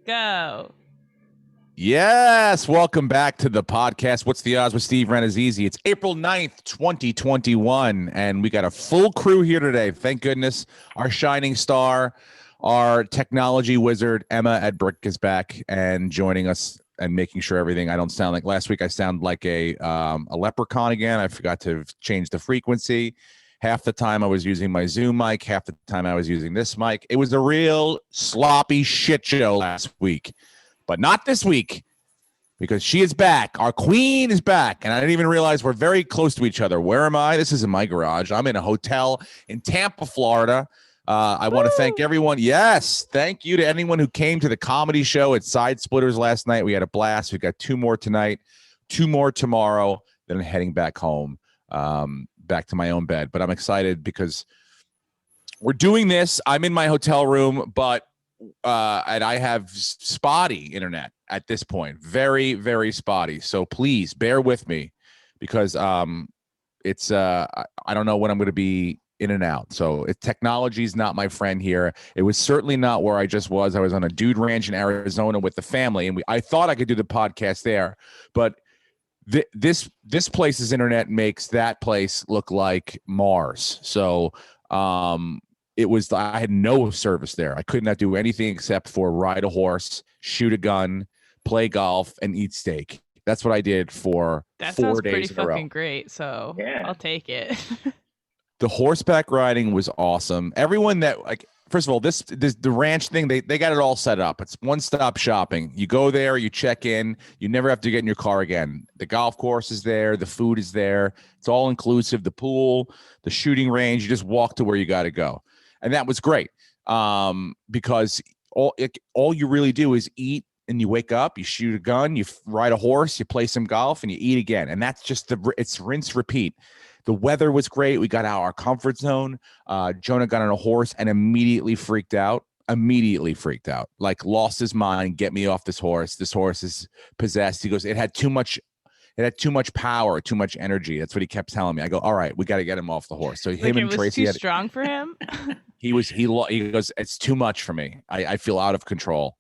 Go. Yes, welcome back to the podcast. What's the odds with Steve Renazizi? It's April 9th, 2021, and we got a full crew here today. Thank goodness. Our shining star, our technology wizard, Emma Edbrick, is back and joining us and making sure everything. I don't sound like last week. I sound like a leprechaun again. I forgot to change the frequency. Half the time I was using my Zoom mic. Half the time I was using this mic. It was a real sloppy shit show last week. But not this week, because she is back. Our queen is back, and I didn't even realize we're very close to each other. Where am I? This isn't my garage. I'm in a hotel in Tampa, Florida. I want to thank everyone. Yes, thank you to anyone who came to the comedy show at Side Splitters last night. We had a blast. We got 2 more tonight, 2 more tomorrow. Then I'm heading back home, back to my own bed. But I'm excited because we're doing this. I'm in my hotel room, but and I have spotty internet at this point, very, very spotty. So please bear with me because it's I don't know when I'm going to be in and out. So technology is not my friend here. It was certainly not where I just was. I was on a dude ranch in Arizona with the family, and I thought I could do the podcast there, but this place's internet makes that place look like Mars. So I had no service there. I could not do anything except for ride a horse, shoot a gun, play golf, and eat steak. That's what I did for 4 days in a row. That sounds pretty fucking great, so yeah. I'll take it. The horseback riding was awesome. Everyone that, like, first of all, the ranch thing, they got it all set up. It's one-stop shopping. You go there, you check in, you never have to get in your car again. The golf course is there, the food is there. It's all inclusive, the pool, the shooting range. You just walk to where you got to go. And that was great because all you really do is eat, and you wake up, you shoot a gun, you ride a horse, you play some golf, and you eat again. And that's just it's rinse, repeat. The weather was great. We got out of our comfort zone. Jonah got on a horse and immediately freaked out. Like lost his mind. Get me off this horse. This horse is possessed. He goes, it had too much power, too much energy. That's what he kept telling me. I go, all right, we got to get him off the horse. So him and Tracy too strong for him. He goes, it's too much for me. I feel out of control.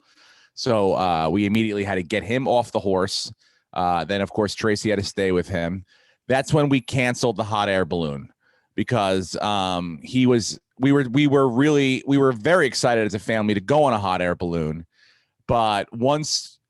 So we immediately had to get him off the horse. Then of course Tracy had to stay with him. That's when we canceled the hot air balloon because we were very excited as a family to go on a hot air balloon. But once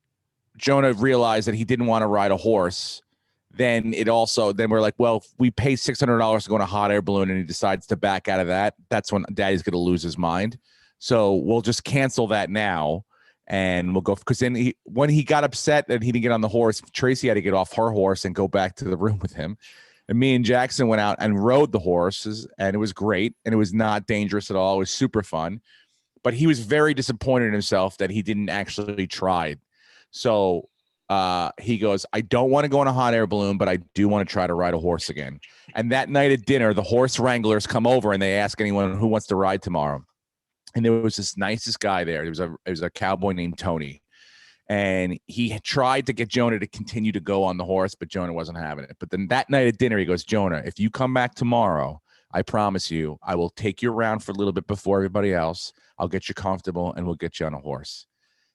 Jonah realized that he didn't want to ride a horse, then we're like, well, if we pay $600 to go on a hot air balloon and he decides to back out of that, that's when Daddy's going to lose his mind. So we'll just cancel that now and we'll go, because then when he got upset that he didn't get on the horse, Tracy had to get off her horse and go back to the room with him. And me and Jackson went out and rode the horses, and it was great. And it was not dangerous at all. It was super fun. But he was very disappointed in himself that he didn't actually try. So he goes, I don't want to go on a hot air balloon, but I do want to try to ride a horse again. And that night at dinner, the horse wranglers come over and they ask anyone who wants to ride tomorrow. And there was this nicest guy there. There was a cowboy named Tony. And he had tried to get Jonah to continue to go on the horse, but Jonah wasn't having it. But then that night at dinner, he goes, Jonah, if you come back tomorrow, I promise you, I will take you around for a little bit before everybody else. I'll get you comfortable and we'll get you on a horse.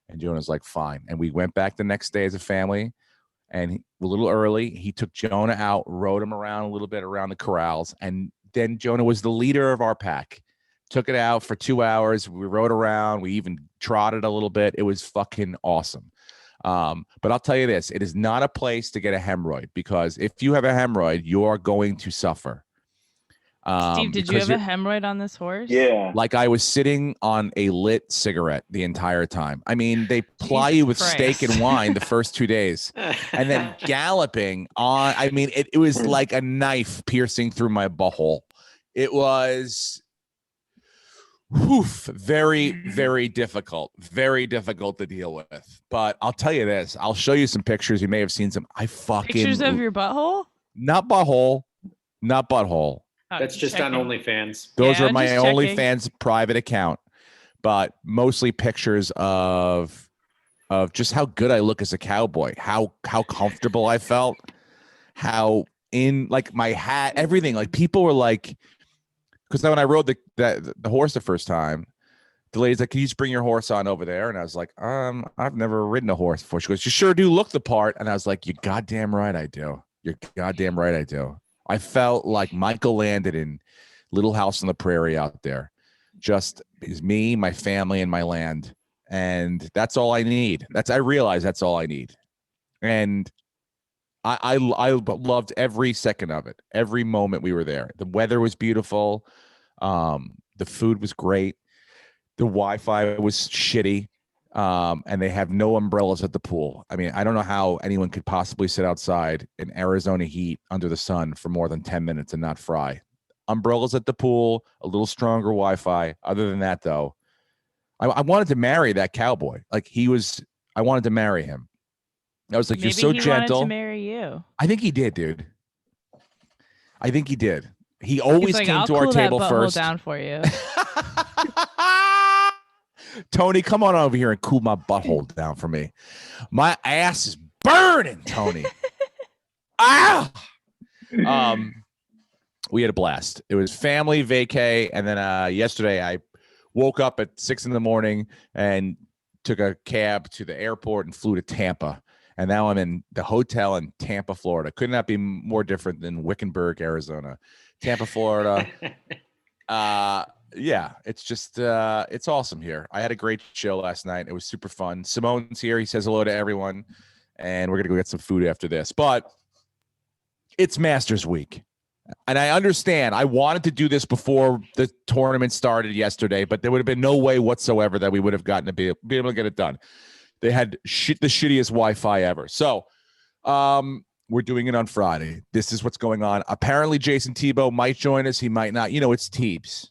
And Jonah's like, fine. And we went back the next day as a family, and a little early, he took Jonah out, rode him around a little bit around the corrals. And then Jonah was the leader of our pack. Took it out for 2 hours. We rode around. We even trotted a little bit. It was fucking awesome. But I'll tell you this, it is not a place to get a hemorrhoid, because if you have a hemorrhoid, you're going to suffer. Steve, did you have a hemorrhoid on this horse? Yeah. Like I was sitting on a lit cigarette the entire time. I mean, they ply you with steak and wine the first 2 days, and then galloping on. I mean, it was like a knife piercing through my butthole. It was very, very difficult to deal with. But I'll tell you this, I'll show you some pictures. You may have seen some. Pictures of your butthole? Not butthole. Oh, that's just checking. on OnlyFans. Those are my OnlyFans private account, but mostly pictures of just how good I look as a cowboy, how comfortable I felt, how in like my hat, everything. Like people were like, because when I rode the horse the first time, The lady's like, can you just bring your horse on over there? And I was like, I've never ridden a horse before. She goes, you sure do look the part. And I was like, you're goddamn right I do. You're goddamn right I do. I felt like Michael landed in Little House on the Prairie out there. Just is me, my family, and my land. And that's all I need. I realize that's all I need. And I loved every second of it. Every moment we were there. The weather was beautiful. The food was great. The Wi-Fi was shitty. And they have no umbrellas at the pool. I mean, I don't know how anyone could possibly sit outside in Arizona heat under the sun for more than 10 minutes and not fry. Umbrellas at the pool, a little stronger Wi-Fi. Other than that, though, I wanted to marry that cowboy. Like I wanted to marry him. I was like, maybe you're so he gentle. Wanted to marry you. I think he did, dude. I think he did. He always came to our table first. Down for you. Tony, come on over here and cool my butthole down for me. My ass is burning, Tony. We had a blast. It was family vacay, and then yesterday I woke up at 6 a.m. and took a cab to the airport and flew to Tampa. And now I'm in the hotel in Tampa, Florida. Could not be more different than Wickenburg, Arizona. Tampa, Florida. Yeah, it's just it's awesome here. I had a great show last night. It was super fun. Simone's here. He says hello to everyone, and we're gonna go get some food after this. But it's Masters Week, and I understand. I wanted to do this before the tournament started yesterday, but there would have been no way whatsoever that we would have gotten to be able to get it done. They had the shittiest Wi-Fi ever. So we're doing it on Friday. This is what's going on. Apparently, Jason Tebow might join us. He might not. You know, it's Teebs.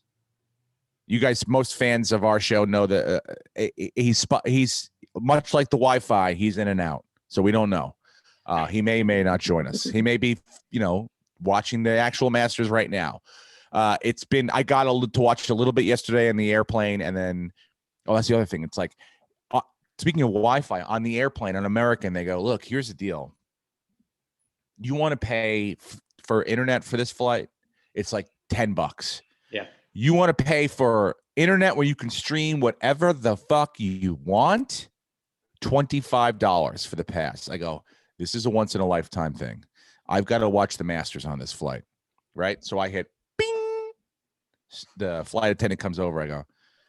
You guys, most fans of our show know that he's much like the Wi-Fi. He's in and out, so we don't know. He may not join us. He may be, watching the actual Masters right now. I got to watch a little bit yesterday in the airplane, and then that's the other thing. It's like, speaking of Wi-Fi, on the airplane on American, they go, look, here's the deal. You want to pay for internet for this flight? It's like $10. Yeah. You want to pay for internet where you can stream whatever the fuck you want? $25 for the pass. I go, this is a once in a lifetime thing. I've got to watch the Masters on this flight, right? So I hit bing. The flight attendant comes over. I go,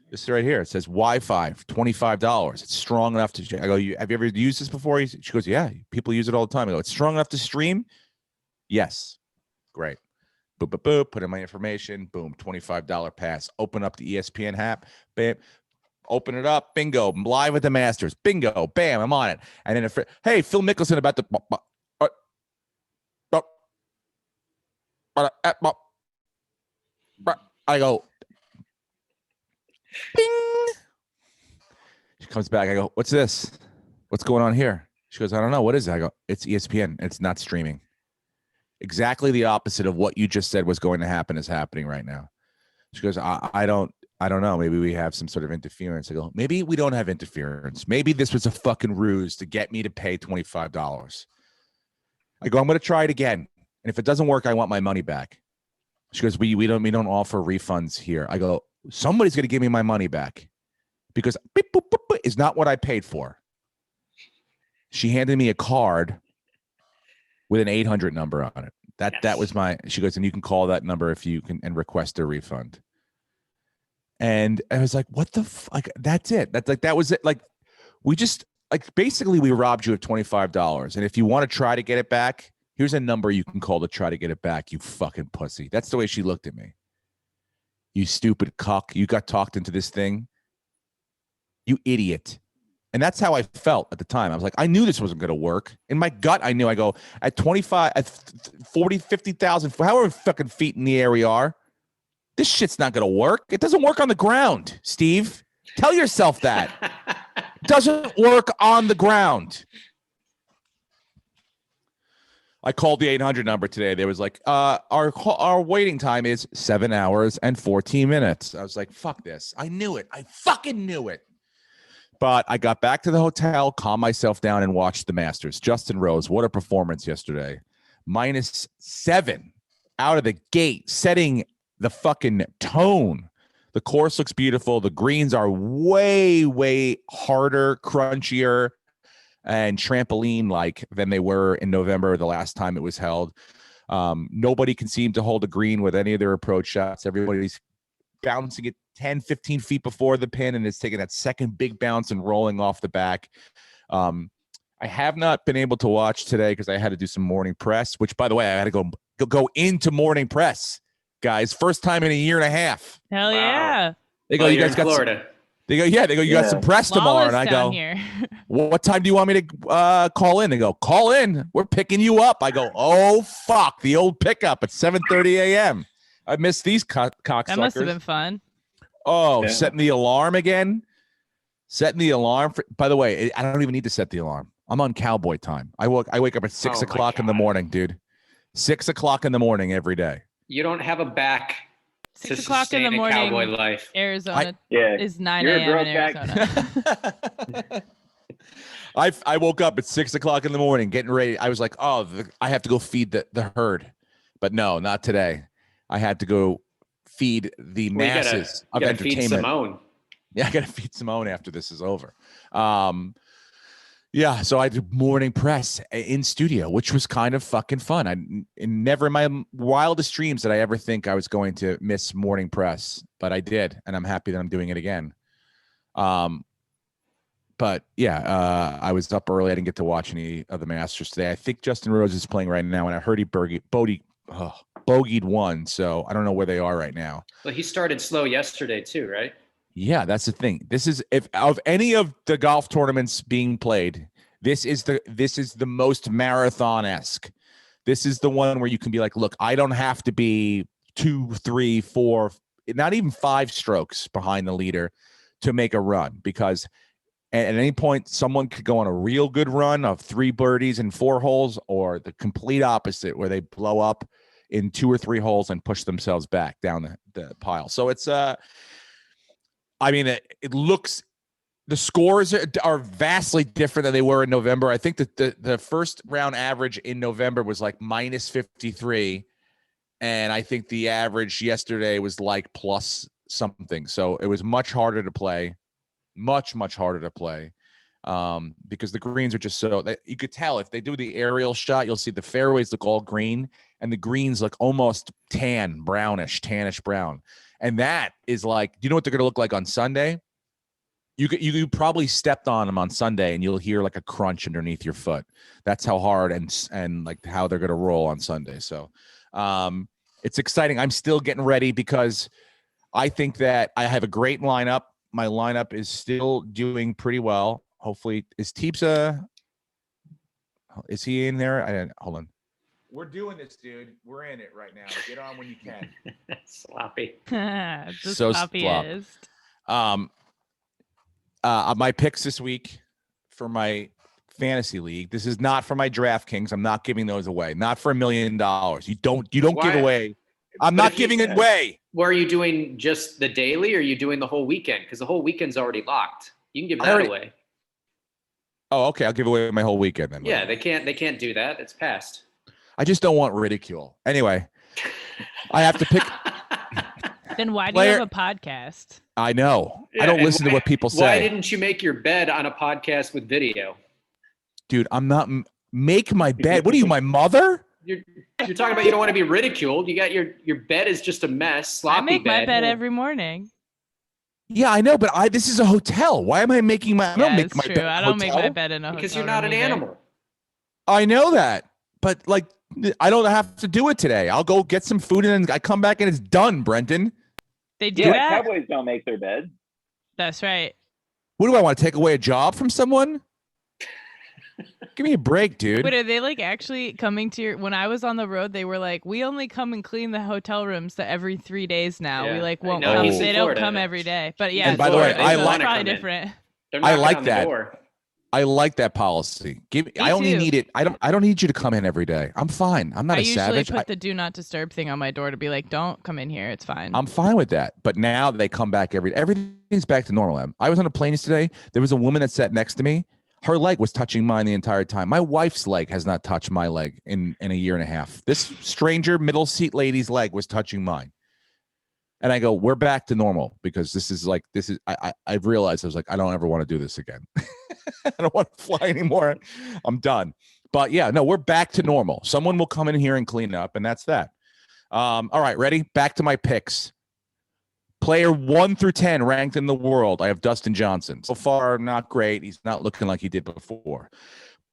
this is right here. It says Wi-Fi for $25. It's strong enough to. I go, have you ever used this before? She goes, yeah. People use it all the time. I go, it's strong enough to stream? Yes. Great. Boop, boop, boop. Put in my information. Boom. $25 pass. Open up the ESPN app. Bam. Open it up. Bingo. I'm live at the Masters. Bingo. Bam. I'm on it. And then, hey, Phil Mickelson about the. I go. Bing. She comes back. I go, what's this? What's going on here? She goes, I don't know. What is it? I go, it's ESPN. It's not streaming. Exactly the opposite of what you just said was going to happen is happening right now. She goes, I don't know. Maybe we have some sort of interference. I go, maybe we don't have interference. Maybe this was a fucking ruse to get me to pay $25. I go, I'm going to try it again. And if it doesn't work, I want my money back. She goes, we don't offer refunds here. I go, somebody's going to give me my money back because beep, boop, boop, boop, is not what I paid for. She handed me a card with an 800 number on it. That was she goes, and you can call that number if you can and request a refund. And I was like, what the fuck? That's it. That was it. Like, we just, basically we robbed you of $25. And if you want to try to get it back, here's a number you can call to try to get it back, you fucking pussy. That's the way she looked at me. You stupid cuck. You got talked into this thing. You idiot. And that's how I felt at the time. I was like, I knew this wasn't going to work. In my gut, I knew. I go, at 25, at 40, 50,000, however fucking feet in the air we are, this shit's not going to work. It doesn't work on the ground, Steve. Tell yourself that. It doesn't work on the ground. I called the 800 number today. They was like, our waiting time is 7 hours and 14 minutes. I was like, fuck this. I knew it. I fucking knew it. But I got back to the hotel, calmed myself down, and watched the Masters. Justin Rose, what a performance yesterday. -7 out of the gate, setting the fucking tone The course looks beautiful. The greens are way, way harder, crunchier, and trampoline-like than they were in November, the last time it was held. Nobody can seem to hold a green with any of their approach shots. Everybody's bouncing it 10, 15 feet before the pin, and it's taking that second big bounce and rolling off the back. I have not been able to watch today because I had to do some morning press, which, by the way, I had to go into morning press, guys. First time in a year and a half. Hell yeah. They go, you guys got Florida. They go, you got some press tomorrow. And I go, here. What time do you want me to call in? They go, call in. We're picking you up. I go, oh, fuck, the old pickup at 7:30 a.m. I missed these cocksuckers. That must have been fun. Oh, yeah. Setting the alarm again. Setting the alarm. By the way, I don't even need to set the alarm. I'm on cowboy time. I wake up at 6 o'clock in the morning, dude. 6 o'clock in the morning every day. You don't have a back 6 o'clock in the morning. Cowboy life. Arizona is 9 a.m. in Arizona. I woke up at 6 o'clock in the morning, getting ready. I was like, I have to go feed the herd, but no, not today. I had to go feed the masses of entertainment. Feed Simone. Yeah, I got to feed Simone after this is over. Yeah, so I did morning press in studio, which was kind of fucking fun. Never in my wildest dreams did I ever think I was going to miss morning press, but I did, and I'm happy that I'm doing it again. But yeah, I was up early. I didn't get to watch any of the Masters today. I think Justin Rose is playing right now, and I heard he bogeyed one, so I don't know where they are right now. Well, he started slow yesterday too, right? Yeah, that's the thing. This is, if of any of the golf tournaments being played, this is the most marathon-esque. This is the one where you can be like, look, I don't have to be 2, 3, 4, not even 5 strokes behind the leader to make a run, because at any point someone could go on a real good run of 3 birdies and 4 holes, or the complete opposite where they blow up in 2 or 3 holes and push themselves back down the pile. So it's I mean, it looks, the scores are vastly different than they were in November. I think that the first round average in November was like minus 53. And I think the average yesterday was like plus something. So it was much harder to play, much harder to play, because the greens are just so that you could tell if they do the aerial shot, you'll see the fairways look all green and the greens look almost tannish brown. And that is like, do you know what they're going to look like on Sunday? You probably stepped on them on Sunday and you'll hear like a crunch underneath your foot. That's how hard and like how they're going to roll on Sunday. So it's exciting. I'm still getting ready because I think that I have a great lineup. My lineup is still doing pretty well. Hopefully, is he in there? Hold on. We're doing this, dude. We're in it right now. Get on when you can. Sloppy. So sloppiest. My picks this week for my fantasy league. This is not for my DraftKings. I'm not giving those away. Not for $1 million. You don't give away. I'm not giving it away. Well, are you doing just the daily, or are you doing the whole weekend? Because the whole weekend's already locked. You can give that away. Oh, okay. I'll give away my whole weekend then. Yeah, they can't do that. It's past. I just don't want ridicule. Anyway, I have to pick. Then why do you have a podcast? I know. Yeah, I don't listen to what people say. Why didn't you make your bed on a podcast with video? Dude, I'm not make my bed. What are you, my mother? You're talking about you don't want to be ridiculed. You got your bed is just a mess, sloppy bed. I make my bed every morning. Yeah, I know, but this is a hotel. Why am I making my? I don't make my bed. I don't make my bed in a hotel. Because you're not an animal. I know that, but like, I don't have to do it today. I'll go get some food and then I come back and it's done, Brenton. They do that? Cowboys don't make their bed. That's right. What do I want to take away a job from someone? Give me a break, dude. But are they like actually coming to your? When I was on the road, they were like, "We only come and clean the hotel rooms every 3 days now. Yeah. We like won't come. They don't come every day." But yeah, and by the way, I like probably different. I like that. I like that policy. I only need it. I don't need you to come in every day. I'm fine. I'm not a savage. I usually put the do not disturb thing on my door to be like, don't come in here. It's fine. I'm fine with that. But now they come back everything's back to normal. I was on a plane yesterday. There was a woman that sat next to me. Her leg was touching mine the entire time. My wife's leg has not touched my leg in a year and a half. This stranger middle seat lady's leg was touching mine. And I go, we're back to normal because I've realized I was like, I don't ever want to do this again. I don't want to fly anymore. I'm done. But yeah, no, we're back to normal. Someone will come in here and clean up, and that's that. All right, ready? Back to my picks. Player 1 through 10 ranked in the world. I have Dustin Johnson. So far, not great. He's not looking like he did before.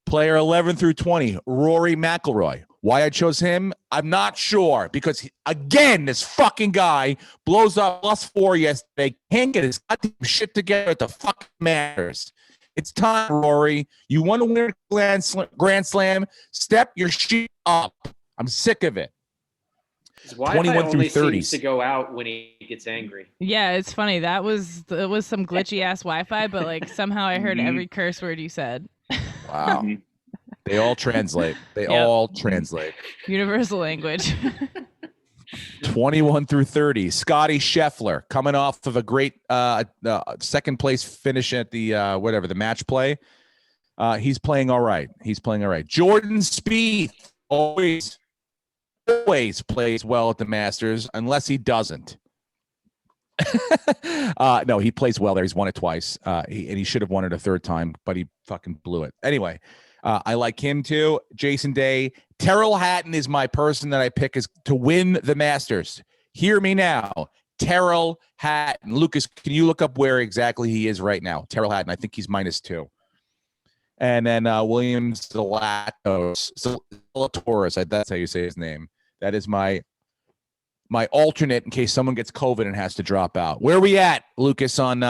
Player 11 through 20, Rory McIlroy. Why I chose him, I'm not sure. Because, again, this fucking guy blows up +4 yesterday. Can't get his goddamn shit together at the fucking Masters. It's time, Rory. You want to win a Grand Slam? Step your shit up. I'm sick of it. His Wi-Fi 21 through only 30. seems to go out when he gets angry. Yeah, it's funny. It was some glitchy ass Wi-Fi, but like somehow I heard every curse word you said. Wow. They all translate. All translate. Universal language. 21 through 30. Scotty Scheffler coming off of a great second place finish at the the match play. He's playing all right. Jordan Spieth always plays well at the Masters unless he doesn't. No, he plays well there. He's won it twice. And he should have won it a third time, but he fucking blew it. Anyway, I like him too. Jason Day. Terrell Hatton is my person that I pick is to win the Masters. Hear me now. Terrell Hatton. Lucas, can you look up where exactly he is right now? Terrell Hatton. I think he's -2. And then Williams Zalatoris. That's how you say his name. That is my alternate in case someone gets COVID and has to drop out. Where are we at, Lucas, on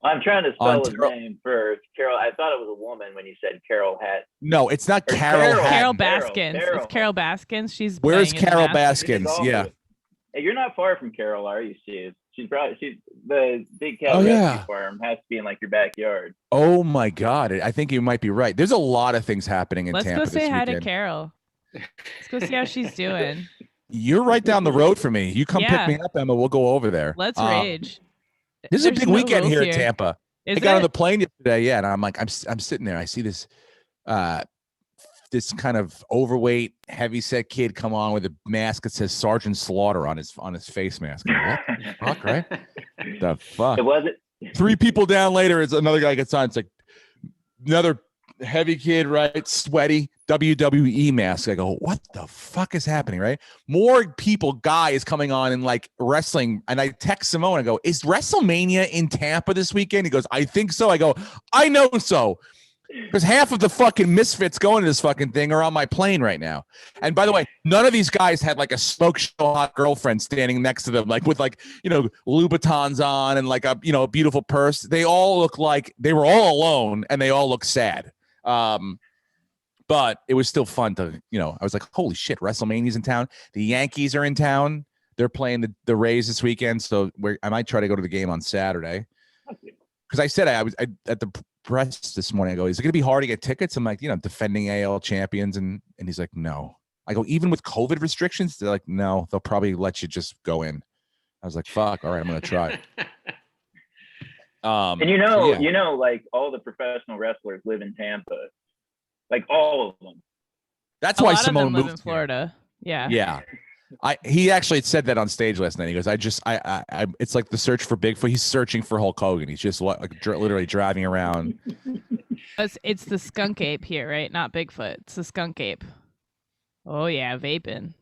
I'm trying to spell his name first. Carol. I thought it was a woman when you said Carol Hat. No, it's not Carol Hatton. Carol Baskins. It's Carol Baskins. She's Where's Carol Baskins? Yeah. Hey, you're not far from Carol, are you, Steve? She's the big cat rescue farm has to be in like your backyard. Oh my God. I think you might be right. There's a lot of things happening in Tampa Let's go say this hi weekend. to Carol. Let's go see how she's doing. You're right down the road for me. You come pick me up, Emma. We'll go over there. Let's rage. This is a big weekend here in Tampa. I got on the plane yesterday, and I'm like, I'm sitting there. I see this this kind of overweight, heavy-set kid come on with a mask that says Sergeant Slaughter on his face mask. Like, what the fuck, right? The fuck? It wasn't. 3 people down later, it's another guy gets on. It's like another heavy kid, right? Sweaty WWE mask. I go, what the fuck is happening, right? More guys coming on and like wrestling. And I text Simone. I go, is WrestleMania in Tampa this weekend? He goes, I think so. I go, I know so. Because half of the fucking misfits going to this fucking thing are on my plane right now. And by the way, none of these guys had like a smoke show hot girlfriend standing next to them, like with like, Louboutins on and like a, a beautiful purse. They all look like they were all alone and they all look sad. But it was still fun to, I was like, holy shit, WrestleMania's in town. The Yankees are in town. They're playing the Rays this weekend. So I might try to go to the game on Saturday. Because I said I was at the press this morning. I go, is it going to be hard to get tickets? I'm like, defending AL champions. And he's like, no. I go, even with COVID restrictions? They're like, no, they'll probably let you just go in. I was like, fuck. All right, I'm going to try. And like all the professional wrestlers live in Tampa. Like all of them. That's why Simone live moved in Florida. Here. Yeah. He actually said that on stage last night. He goes, I it's like the search for Bigfoot. He's searching for Hulk Hogan. He's just literally driving around. It's the skunk ape here, right? Not Bigfoot. It's the skunk ape. Oh yeah, vaping.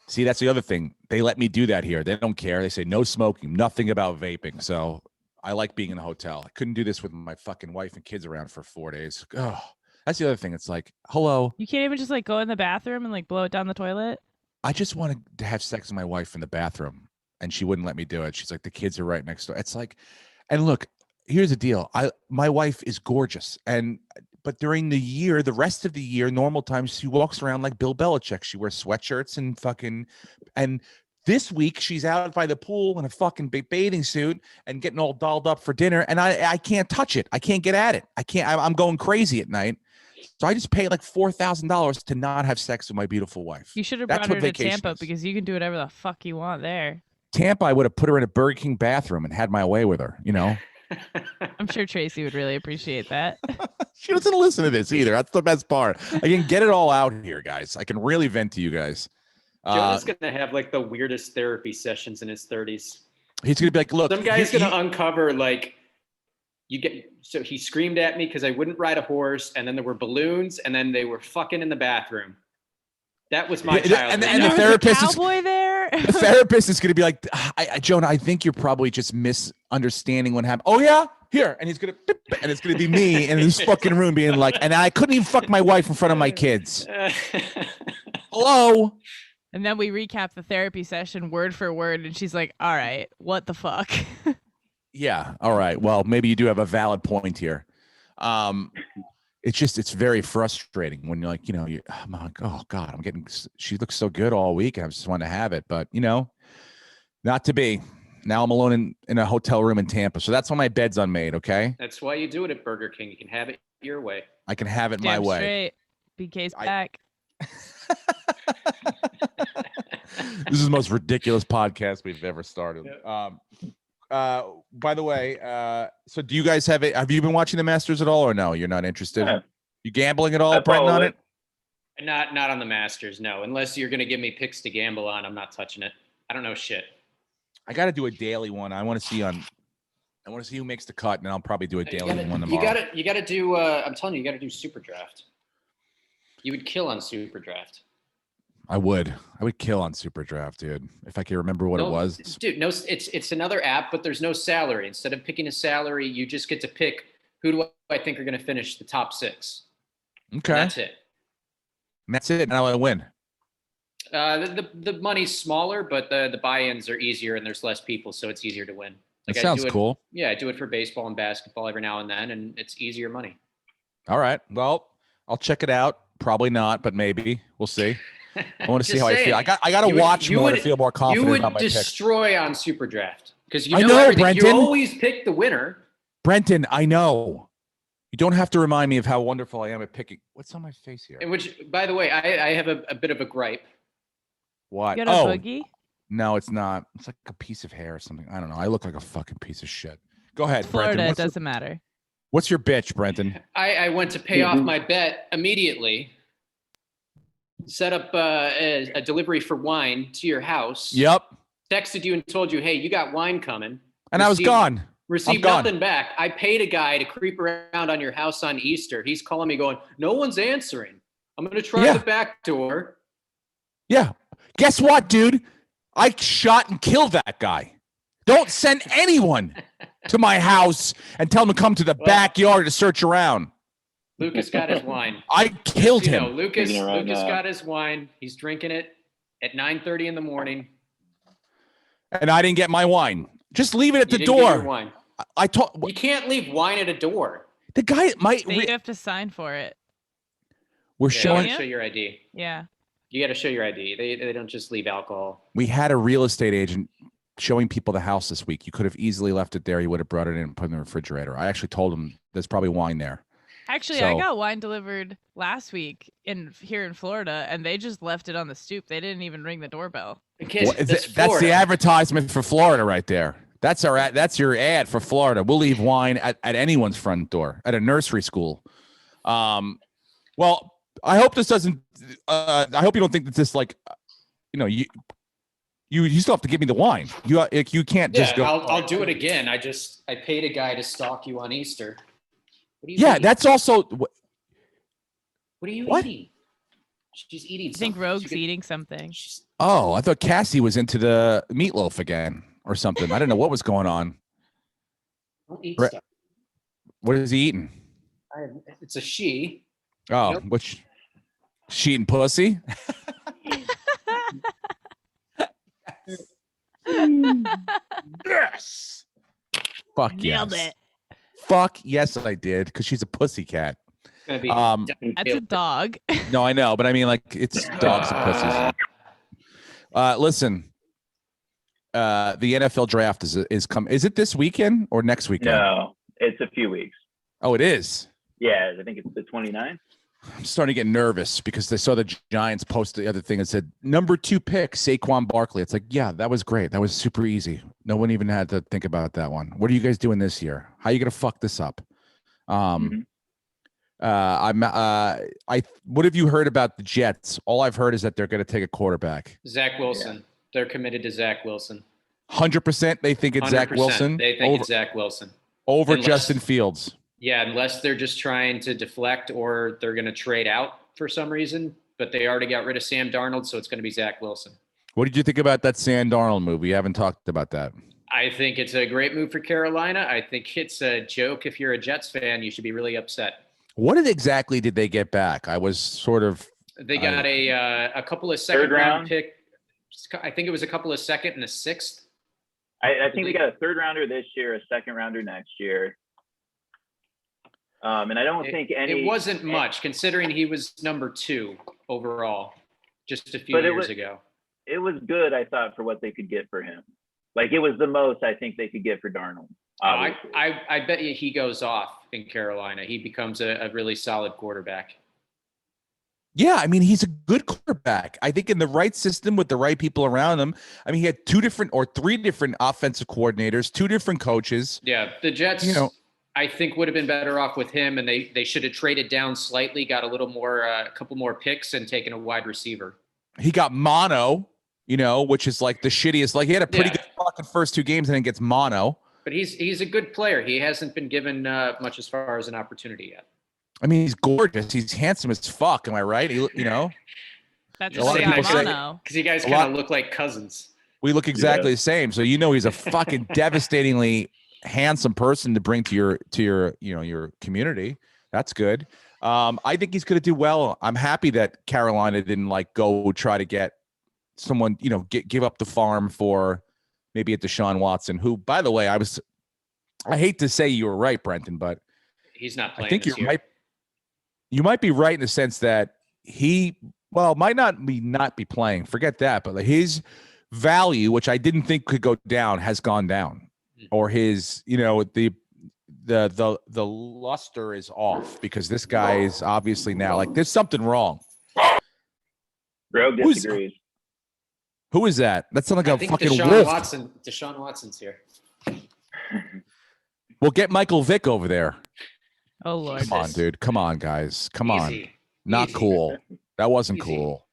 See, that's the other thing. They let me do that here. They don't care. They say no smoking, nothing about vaping. So I like being in a hotel. I couldn't do this with my fucking wife and kids around for 4 days. Oh, that's the other thing. It's like, hello. You can't even just like go in the bathroom and like blow it down the toilet. I just wanted to have sex with my wife in the bathroom, and she wouldn't let me do it. She's like, the kids are right next door. It's like, and look, here's the deal. My wife is gorgeous, but during the year, the rest of the year, normal times, she walks around like Bill Belichick. She wears sweatshirts and this week she's out by the pool in a fucking big bathing suit and getting all dolled up for dinner, and I can't touch it. I can't get at it. I'm going crazy at night. So I just paid like $4,000 to not have sex with my beautiful wife. You should have brought her to Tampa because you can do whatever the fuck you want there. Tampa, I would have put her in a Burger King bathroom and had my way with her, I'm sure Tracy would really appreciate that. She doesn't listen to this either. That's the best part. I can get it all out here, guys. I can really vent to you guys. Jonah's gonna have like the weirdest therapy sessions in his 30s. He's gonna be like, look, some guy's gonna uncover like so he screamed at me because I wouldn't ride a horse, and then there were balloons, and then they were fucking in the bathroom. That was my childhood. And the therapist is cowboy there. The therapist is gonna be like, Jonah, I think you're probably just misunderstanding what happened. Oh yeah, here, and he's gonna, and it's gonna be me in this fucking room being like, and I couldn't even fuck my wife in front of my kids. Hello. And then we recap the therapy session word for word, and she's like, all right, what the fuck? Yeah. All right. Well, maybe you do have a valid point here. It's very frustrating when you're like, I'm like, oh God, she looks so good all week. I just want to have it, but not to be. Now I'm alone in a hotel room in Tampa. So that's why my bed's unmade. Okay. That's why you do it at Burger King. You can have it your way. I can have it my way. Straight. BK's back. This is the most ridiculous podcast we've ever started. By the way, so do you guys have you been watching the Masters at all, or no? You're not interested? Yeah. You gambling at all, Brenton, on it? Not on the Masters, no. Unless you're going to give me picks to gamble on, I'm not touching it. I don't know shit. I got to do a daily one. I want to see who makes the cut, and I'll probably do a daily one tomorrow. You got to do. I'm telling you, you got to do Super Draft. You would kill on Super Draft. I would kill on Super Draft, dude. If I can remember what it was. Dude, no, it's another app, but there's no salary. Instead of picking a salary, you just get to pick who do I think are going to finish the top 6. Okay. And that's it. And I want to win. The money's smaller, but the buy-ins are easier and there's less people, so it's easier to win. That sounds cool. Yeah, I do it for baseball and basketball every now and then, and it's easier money. All right. Well, I'll check it out. Probably not, but maybe. We'll see. I want to see how I feel. I got to watch more to feel more confident about my picks. You would destroy on Super Draft because I know Brenton. You always pick the winner. Brenton, I know. You don't have to remind me of how wonderful I am at picking. What's on my face here? And which, by the way, I have a bit of a gripe. What? You got a boogie? No, it's not. It's like a piece of hair or something. I don't know. I look like a fucking piece of shit. Go ahead, Florida, Brenton. It doesn't matter. What's your bitch, Brenton? I went to pay off my bet immediately. Set up a delivery for wine to your house. Yep. Texted you and told you, hey, you got wine coming. And I was gone. Received nothing back. I paid a guy to creep around on your house on Easter. He's calling me going, no one's answering. I'm going to try the back door. Yeah. Guess what, dude? I shot and killed that guy. Don't send anyone to my house and tell them to come to the backyard to search around. Lucas got his wine. I killed him. Lucas got his wine. He's drinking it at 9:30 in the morning. And I didn't get my wine. Just leave it at the door. Get your wine. You can't leave wine at a door. The guy might. You have to sign for it. We're showing. Show your ID. Yeah. You got to show your ID. They don't just leave alcohol. We had a real estate agent showing people the house this week. You could have easily left it there. He would have brought it in and put it in the refrigerator. I actually told him there's probably wine there. Actually, I got wine delivered last week here in Florida, and they just left it on the stoop. They didn't even ring the doorbell. That's the advertisement for Florida right there. That's your ad for Florida. We'll leave wine at anyone's front door, at a nursery school. Well, I hope this doesn't. I hope you don't think that this you still have to give me the wine. You can't just go. I'll do it again. I paid a guy to stalk you on Easter. Yeah, that's also. What are you eating? She's eating. I think Rogue's eating something. Oh, I thought Cassie was into the meatloaf again or something. I didn't know what was going on. Don't eat stuff. What is he eating? It's a she. Oh, nope. Which she eating pussy? Yes. Fuck yes. Nailed it. Fuck yes, I did, because she's a pussy cat. That's a dog. No, I know, but I mean, like, it's dogs and pussies. Listen, the NFL draft is come. Is it this weekend or next weekend? No, it's a few weeks. Oh, it is. Yeah, I think it's the 29th. I'm starting to get nervous because they saw the Giants post the other thing and said number 2 pick Saquon Barkley. It's like, yeah, that was great. That was super easy. No one even had to think about that one. What are you guys doing this year? How are you gonna fuck this up? What have you heard about the Jets? All I've heard is that they're going to take a quarterback. Zach Wilson. Yeah. They're committed to Zach Wilson. 100% they think it's Zach Wilson? They think it's Zach Wilson. Over Justin Fields. Yeah, unless they're just trying to deflect or they're going to trade out for some reason. But they already got rid of Sam Darnold, so it's going to be Zach Wilson. What did you think about that Sam Darnold move? We haven't talked about that. I think it's a great move for Carolina. I think it's a joke. If you're a Jets fan, you should be really upset. What exactly did they get back? I was sort of. They got a couple of second round pick. I think it was a couple of second and a sixth. I think we got a third rounder this year, a second rounder next year. And I don't think it wasn't much considering he was number 2 overall just a few years ago. It was good, I thought, for what they could get for him. Like, it was the most I think they could get for Darnold. I bet you he goes off in Carolina. He becomes a really solid quarterback. Yeah, I mean, he's a good quarterback. I think in the right system with the right people around him. I mean, he had 2 different or 3 different offensive coordinators, 2 different coaches. Yeah, the Jets, I think, would have been better off with him, and they should have traded down slightly, got a couple more picks, and taken a wide receiver. He got mono, which is like the shittiest. Like, he had a pretty good fucking first 2 games, and then gets mono. But he's a good player. He hasn't been given much as far as an opportunity yet. I mean, he's gorgeous. He's handsome as fuck. Am I right? That's a lot of people say because you guys kind of look like cousins. We look exactly the same. So he's a fucking devastatingly handsome person to bring to your community. That's good. I think he's going to do well. I'm happy that Carolina didn't go try to get someone, give up the farm for maybe a Deshaun Watson, who, by the way, I hate to say you were right, Brenton, but he's not playing. I think you might be right in the sense that he might not be playing. Forget that, but his value, which I didn't think could go down, has gone down, or his the luster is off because this guy is obviously now there's something wrong. Bro disagrees. Who is that? That sounds like a fucking wolf. Deshaun Watson's here. We'll get Michael Vick over there. Oh Lord! Come on, dude. Come on, guys. Come Easy. on. Not Easy. Cool. That wasn't cool.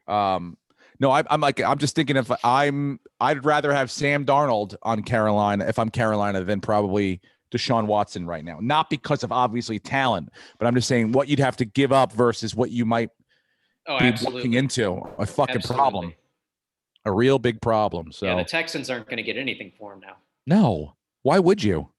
No, I'm just thinking I'd rather have Sam Darnold on Carolina if I'm Carolina than probably Deshaun Watson right now. Not because of obviously talent, but I'm just saying what you'd have to give up versus what you might be walking into a fucking problem. A real big problem. So yeah, the Texans aren't going to get anything for him now. No. Why would you?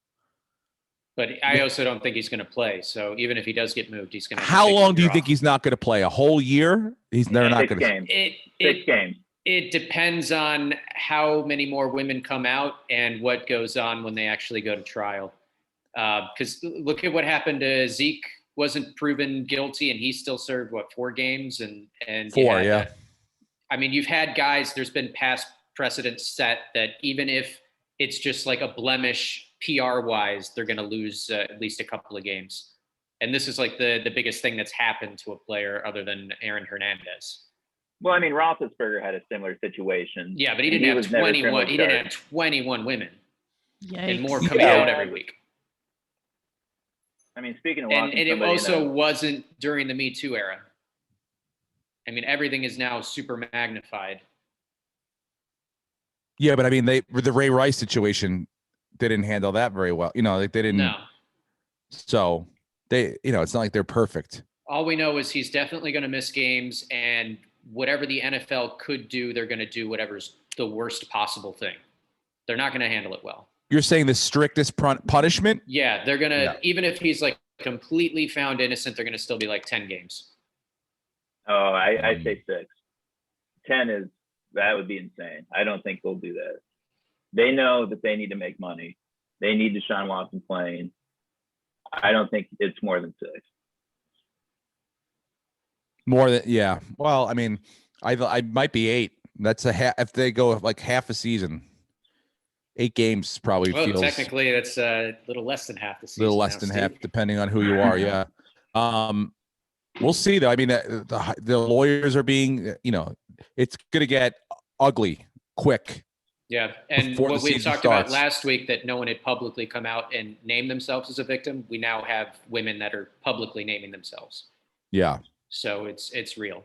But I also don't think he's going to play. So even if he does get moved, he's going to. How long do you think he's not going to play? A whole year? They're not going to. 6 games. It depends on how many more women come out and what goes on when they actually go to trial. Because look at what happened to Zeke. Wasn't proven guilty, and he still served 4 games and 4, yeah. I mean, you've had guys. There's been past precedents set that even if it's just like a blemish PR-wise, they're going to lose at least a couple of games. And this is the biggest thing that's happened to a player other than Aaron Hernandez. Well, I mean, Roethlisberger had a similar situation. Yeah, but he didn't have 21. He didn't have 21 women. Yikes. And more coming out every week. I mean, speaking of and it also wasn't during the Me Too era. I mean, everything is now super magnified. Yeah, but I mean, the Ray Rice situation, they didn't handle that very well. They didn't. No. So they, it's not like they're perfect. All we know is he's definitely going to miss games, and whatever the NFL could do, they're going to do whatever's the worst possible thing. They're not going to handle it well. You're saying the strictest punishment? Yeah, they're going to, even if he's completely found innocent, they're going to still be 10 games. Oh, I'd say 6. 10 that would be insane. I don't think they'll do that. They know that they need to make money. They need Deshaun Watson playing. I don't think it's more than 6. More than, yeah. Well, I mean, I might be 8. That's if they go half a season. 8 games probably feels. Technically, that's a little less than half the season. A little less than half, depending on who you are. Yeah. We'll see, though. I mean, the lawyers are being, it's going to get ugly quick Yeah, and what we talked about last week, that no one had publicly come out and named themselves as a victim, we now have women that are publicly naming themselves. Yeah. So it's real.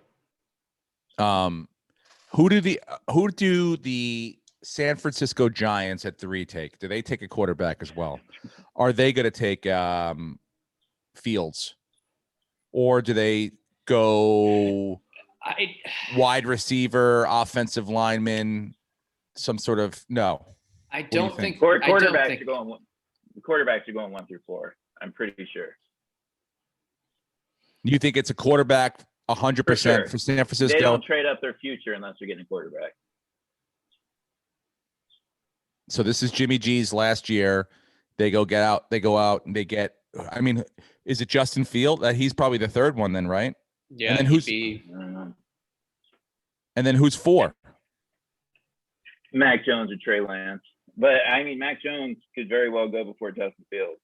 Who do the San Francisco Giants at 3 take? Do they take a quarterback as well? Are they going to take Fields, or do they go wide receiver, offensive lineman? Some sort of no. I don't think quarterbacks are going 1 through 4. I'm pretty sure. You think it's a quarterback 100% for San Francisco? They don't trade up their future unless they're getting a quarterback. So this is Jimmy G's last year. They go out and they get. I mean, is it Justin Field? He's probably the third one then, right? Yeah. And then who's 4? Mac Jones or Trey Lance. But, I mean, Mac Jones could very well go before Justin Fields.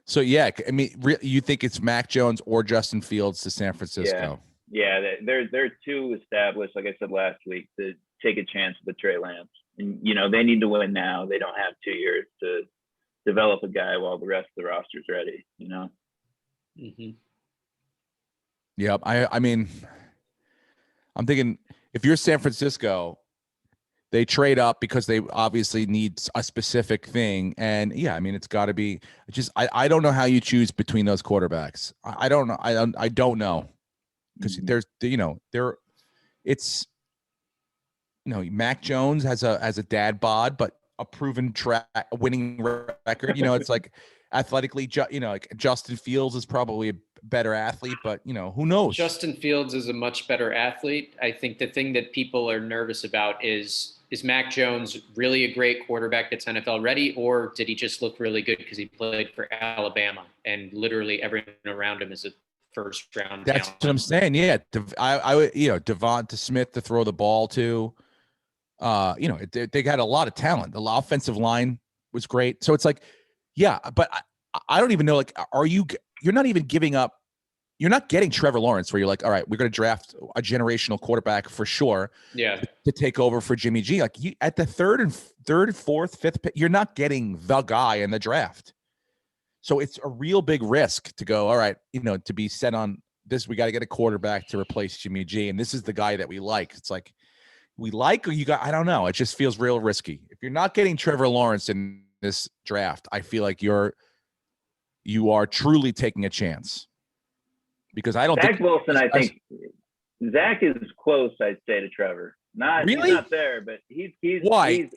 So, yeah, I mean, you think it's Mac Jones or Justin Fields to San Francisco? Yeah, they're too established, like I said last week, to take a chance with Trey Lance. And, they need to win now. They don't have 2 years to develop a guy while the rest of the roster's ready, Mm-hmm. Yep. I mean, I'm thinking if you're San Francisco, they trade up because they obviously need a specific thing. And yeah, I mean, it's got to be just, I don't know how you choose between those quarterbacks. I don't know. I don't know. Because there's, it's, Mac Jones has a dad bod, but a proven winning record. It's like athletically, like Justin Fields is probably a better athlete, but who knows? Justin Fields is a much better athlete. I think the thing that people are nervous about is Mac Jones really a great quarterback that's NFL ready, or did he just look really good because he played for Alabama and literally everyone around him is a first round? That's what I'm saying. Yeah, I would, Devonta Smith to throw the ball to. They got a lot of talent. The offensive line was great. So it's like, yeah, but I don't even know. Like, you're not even giving up. You're not getting Trevor Lawrence where you're like, all right, we're going to draft a generational quarterback for sure. Yeah. To take over for Jimmy G. Like at the third, fourth, fifth pick, you're not getting the guy in the draft. So it's a real big risk to go, all right, to be set on this. We got to get a quarterback to replace Jimmy G. And this is the guy that we like. It's like, I don't know. It just feels real risky. If you're not getting Trevor Lawrence in this draft, I feel like you are truly taking a chance. Because I don't think Wilson, I think Zach is close, I'd say, to Trevor. Really? He's not there, but he's why?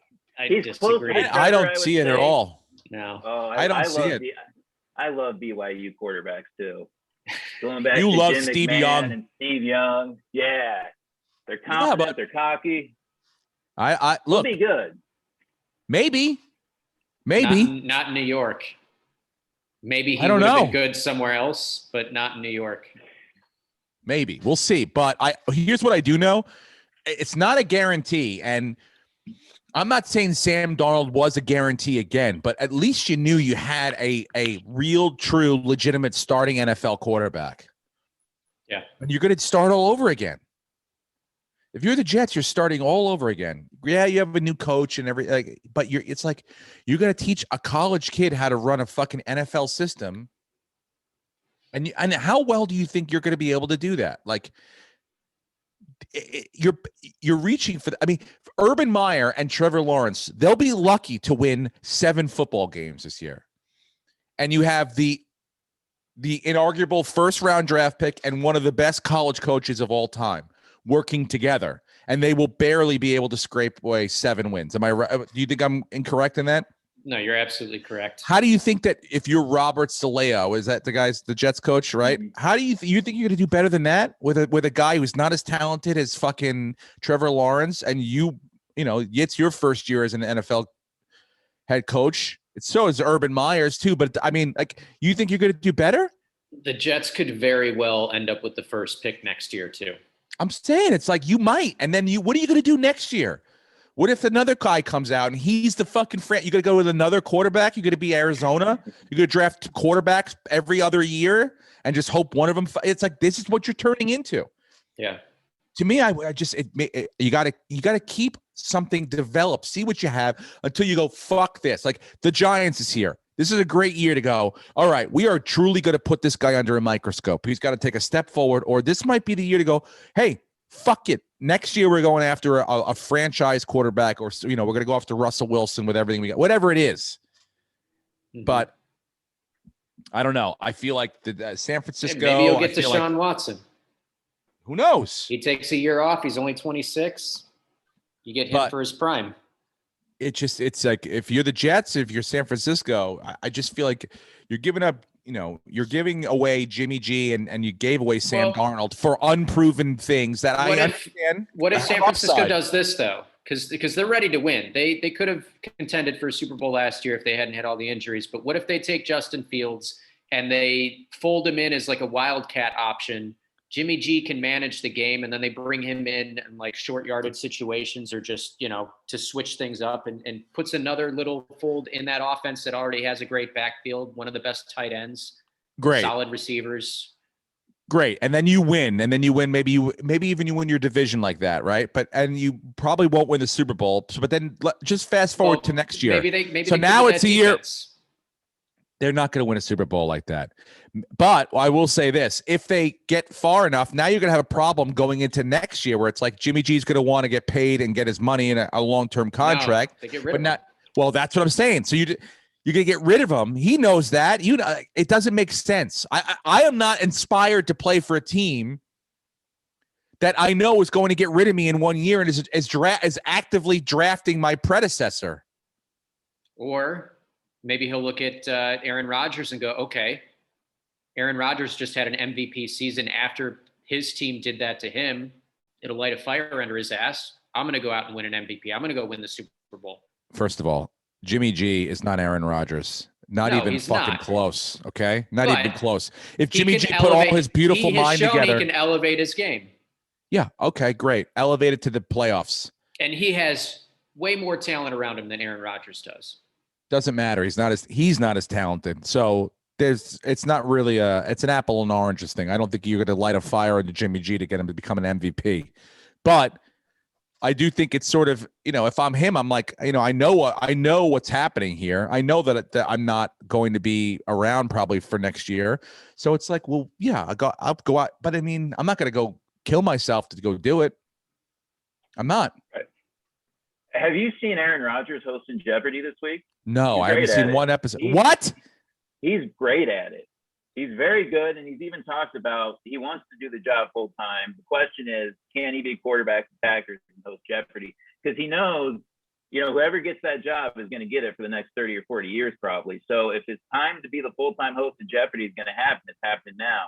He's close to Trevor, I don't see it at all. No. Oh, I don't see it. I love BYU quarterbacks too. Going back you to love Jim Steve McMahon Young and Steve Young. Yeah. They're confident, they're cocky. I look. They'll be good. Maybe. Not in New York. Maybe he would have been good somewhere else, but not in New York. Maybe. We'll see. But here's what I do know. It's not a guarantee. And I'm not saying Sam Darnold was a guarantee again, but at least you knew you had a real, true, legitimate starting NFL quarterback. Yeah. And you're going to start all over again. If you're the Jets, you're starting all over again. Yeah, you have a new coach and everything, but it's like you're going to teach a college kid how to run a fucking NFL system. And how well do you think you're going to be able to do that? Like, you're reaching for. Urban Meyer and Trevor Lawrence, they'll be lucky to win 7 football games this year, and you have the inarguable first-round draft pick and one of the best college coaches of all time working together, and they will barely be able to scrape away 7 wins. Am I right? Do you think I'm incorrect in that? No, you're absolutely correct. How do you think that if you're Robert Saleo, is that the Jets coach, right? How do you think you're going to do better than that with a guy who's not as talented as fucking Trevor Lawrence, and it's your first year as an NFL head coach. So is Urban Myers too, but you think you're going to do better? The Jets could very well end up with the first pick next year too. I'm saying it's like you might, and then what are you going to do next year? What if another guy comes out and he's the fucking friend? You're going to go with another quarterback? You're going to be Arizona? You're going to draft quarterbacks every other year and just hope one of them? It's like, this is what you're turning into. Yeah. To me, you gotta keep something developed. See what you have until you go, fuck this. Like the Giants is here. This is a great year to go, all right, we are truly going to put this guy under a microscope. He's got to take a step forward, or this might be the year to go, hey, fuck it. Next year, we're going after a franchise quarterback, or, we're going to go after Russell Wilson with everything we got, whatever it is. Mm-hmm. But I don't know. I feel like the San Francisco. Maybe he'll get Deshaun Watson. Who knows? He takes a year off. He's only 26. You get him for his prime. It's like if you're the Jets, if you're San Francisco, I just feel like you're giving up, you're giving away Jimmy G and you gave away Sam Darnold for unproven things that I understand. What if San Francisco does this though? Because they're ready to win. They could have contended for a Super Bowl last year if they hadn't had all the injuries. But what if they take Justin Fields and they fold him in as like a wildcat option? Jimmy G can manage the game, and then they bring him in like short yardage situations or just, to switch things up and puts another little fold in that offense that already has a great backfield, one of the best tight ends, great, solid receivers. Great. And then you win. Maybe even you win your division like that, right? And you probably won't win the Super Bowl. But then just fast forward to next year. So now it's a year. They're not going to win a Super Bowl like that. But I will say this. If they get far enough, now you're going to have a problem going into next year where it's like Jimmy G's going to want to get paid and get his money in a long-term contract. No, they get rid of him. Well, that's what I'm saying. So you're going to get rid of him. He knows that. It doesn't make sense. I am not inspired to play for a team that I know is going to get rid of me in 1 year and is actively drafting my predecessor. Or maybe he'll look at Aaron Rodgers and go, okay, Aaron Rodgers just had an MVP season after his team did that to him. It'll light a fire under his ass. I'm going to go out and win an MVP. I'm going to go win the Super Bowl. First of all, Jimmy G is not Aaron Rodgers. Not even fucking close, okay? Not even close. If Jimmy G put all his beautiful mind together. He can elevate his game. Yeah, okay, great. Elevate it to the playoffs. And he has way more talent around him than Aaron Rodgers does. Doesn't matter. He's not as talented. So it's not really it's an apple and oranges thing. I don't think you're going to light a fire under Jimmy G to get him to become an MVP. But I do think it's sort of, if I'm him, I'm like, I know what's happening here. I know that I'm not going to be around probably for next year. So it's like, well, yeah, I'll go out. But I mean, I'm not going to go kill myself to go do it. I'm not. Right. Have you seen Aaron Rodgers hosting Jeopardy this week? No, I haven't seen one episode. What? He's great at it. He's very good, and he's even talked about he wants to do the job full time. The question is, can he be quarterback of the Packers and host Jeopardy? Because he knows, whoever gets that job is going to get it for the next 30 or 40 years probably. So if it's time to be the full-time host of Jeopardy is going to happen, it's happening now.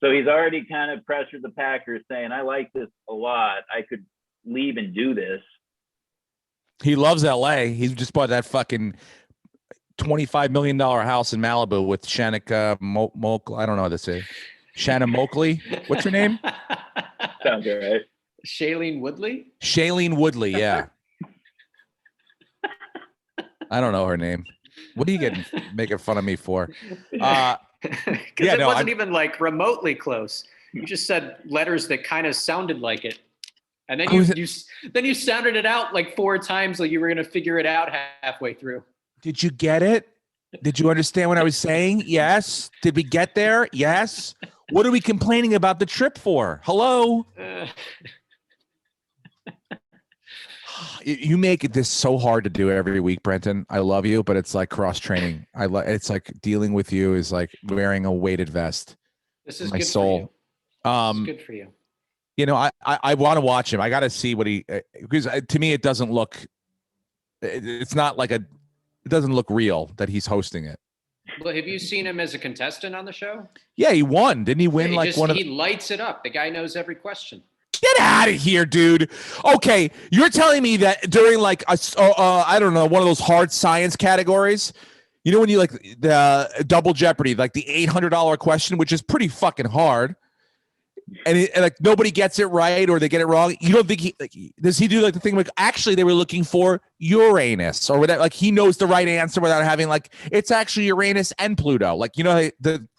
So he's already kind of pressured the Packers saying, I like this a lot. I could leave and do this. He loves LA. He just bought that fucking $25 million house in Malibu with Shanika I don't know what to say. Shanna Moakley. What's her name? Sounds all right. Shailene Woodley? Shailene Woodley, yeah. I don't know her name. What are you making fun of me for? Because it wasn't even like remotely close. You just said letters that kind of sounded like it. And then you sounded it out like 4 times like you were going to figure it out halfway through. Did you get it? Did you understand what I was saying? Yes. Did we get there? Yes. What are we complaining about the trip for? Hello? You make this so hard to do every week, Brenton. I love you, but it's like cross-training. It's like dealing with you is like wearing a weighted vest. This is my good soul. For you. This is good for you. I want to watch him. I got to see what because to me, it doesn't look, it's not like it doesn't look real that he's hosting it. Well, have you seen him as a contestant on the show? Yeah, he won. Didn't he win he lights it up. The guy knows every question. Get out of here, dude. Okay, you're telling me that during like I don't know, one of those hard science categories, when you like the Double Jeopardy, like the $800 question, which is pretty fucking hard. And like nobody gets it right or they get it wrong. You don't think does he do like the thing like actually they were looking for Uranus or whatever? Like he knows the right answer without having like it's actually Uranus and Pluto. Like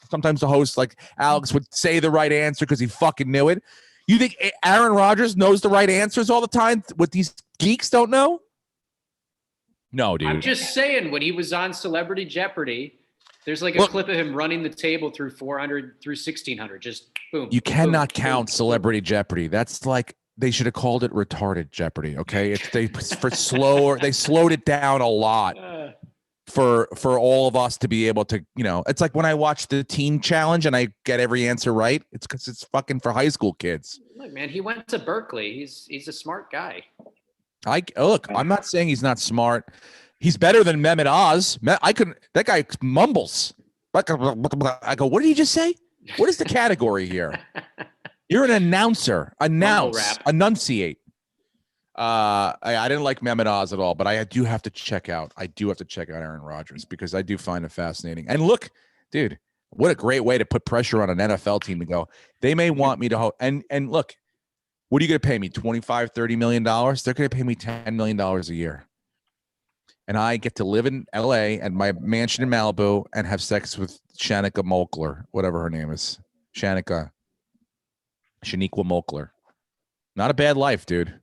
sometimes the host like Alex would say the right answer because he fucking knew it. You think Aaron Rodgers knows the right answers all the time? What these geeks don't know? No, dude. I'm just saying, when he was on Celebrity Jeopardy, there's like a clip of him running the table through 400 through 1600. Just boom. You cannot count Celebrity Jeopardy. That's like, they should have called it retarded Jeopardy. Okay, they slowed it down a lot for all of us to be able to, it's like when I watch the Teen Challenge and I get every answer right. It's because it's fucking for high school kids. Look, man, he went to Berkeley. He's a smart guy. I'm not saying he's not smart. He's better than Mehmet Oz. That guy mumbles. I go, what did he just say? What is the category here? You're an announcer. Enunciate. I didn't like Mehmet Oz at all, but I do have to check out Aaron Rodgers because I do find it fascinating. And look, dude, what a great way to put pressure on an NFL team to go. They may want me to and look, what are you going to pay me? $25-30 million? They're going to pay me $10 million a year. And I get to live in LA at my mansion in Malibu and have sex with Shanika Molkler, whatever her name is. Shaniqua Molkler. Not a bad life, dude.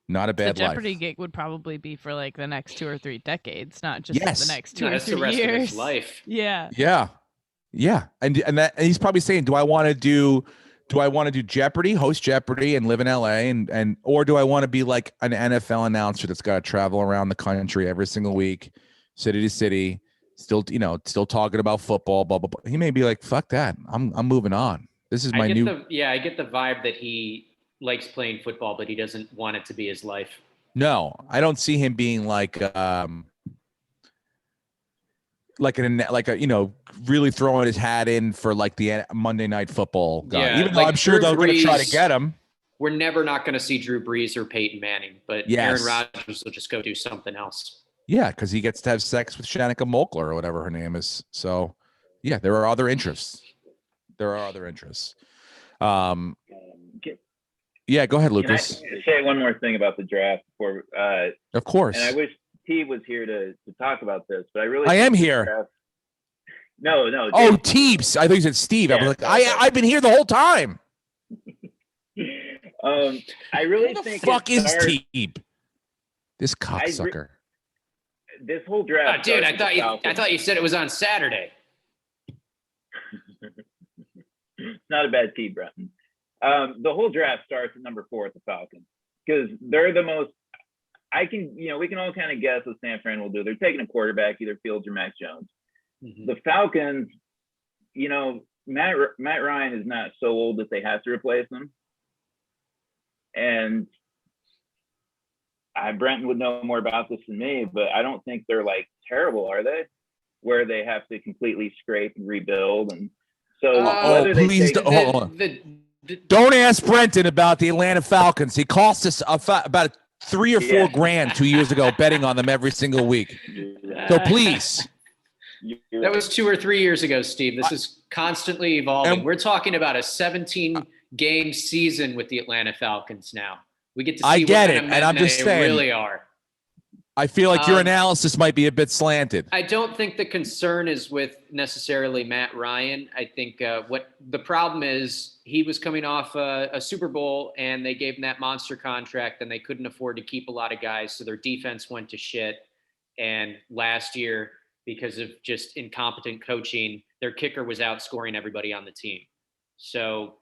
Not a bad life. The Jeopardy gig would probably be for like the next 2 or 3 decades, not just the next 2 or 3 the rest years. Of his life. Yeah. Yeah. And he's probably saying, do I want to do Jeopardy, host Jeopardy and live in LA or do I want to be like an NFL announcer that's got to travel around the country every single week, city to city, still talking about football, blah, blah, blah. He may be like, fuck that. I'm moving on. This is my new. I get the vibe that he likes playing football, but he doesn't want it to be his life. No, I don't see him being like really throwing his hat in for like the Monday Night Football guy. Yeah, even though I'm sure they're going to try to get him. We're never not going to see Drew Brees or Peyton Manning, but Aaron Rodgers will just go do something else. Yeah, because he gets to have sex with Shanika Molkler or whatever her name is. So, yeah, there are other interests. Yeah, go ahead, Lucas. Can I say one more thing about the draft before? Of course. And I wish T was here to talk about this, but I am here. No. Oh, Teebs. I thought you said Steve. Yeah, I was like, I've been here the whole time. I really think the fuck is Teeb? This cocksucker. This whole draft. Dude, I thought you said it was on Saturday. It's not a bad team, Brenton. The whole draft starts at number 4 at the Falcons because they're the most. We can all kind of guess what San Fran will do. They're taking a quarterback, either Fields or Mac Jones. Mm-hmm. The Falcons, Matt Ryan is not so old that they have to replace him. And Brenton would know more about this than me, but I don't think they're like terrible, are they? Where they have to completely scrape and rebuild. And so please don't ask Brenton about the Atlanta Falcons. He cost us about $3 or $4 grand 2 years ago betting on them every single week. So please. That was 2 or 3 years ago, Steve. This is constantly evolving. We're talking about a 17-game season with the Atlanta Falcons now. We get to see I get it, and I'm just saying, really are. I feel like your analysis might be a bit slanted. I don't think the concern is with necessarily Matt Ryan. I think what the problem is, he was coming off a Super Bowl and they gave him that monster contract and they couldn't afford to keep a lot of guys. So their defense went to shit. And last year, because of just incompetent coaching, their kicker was outscoring everybody on the team. So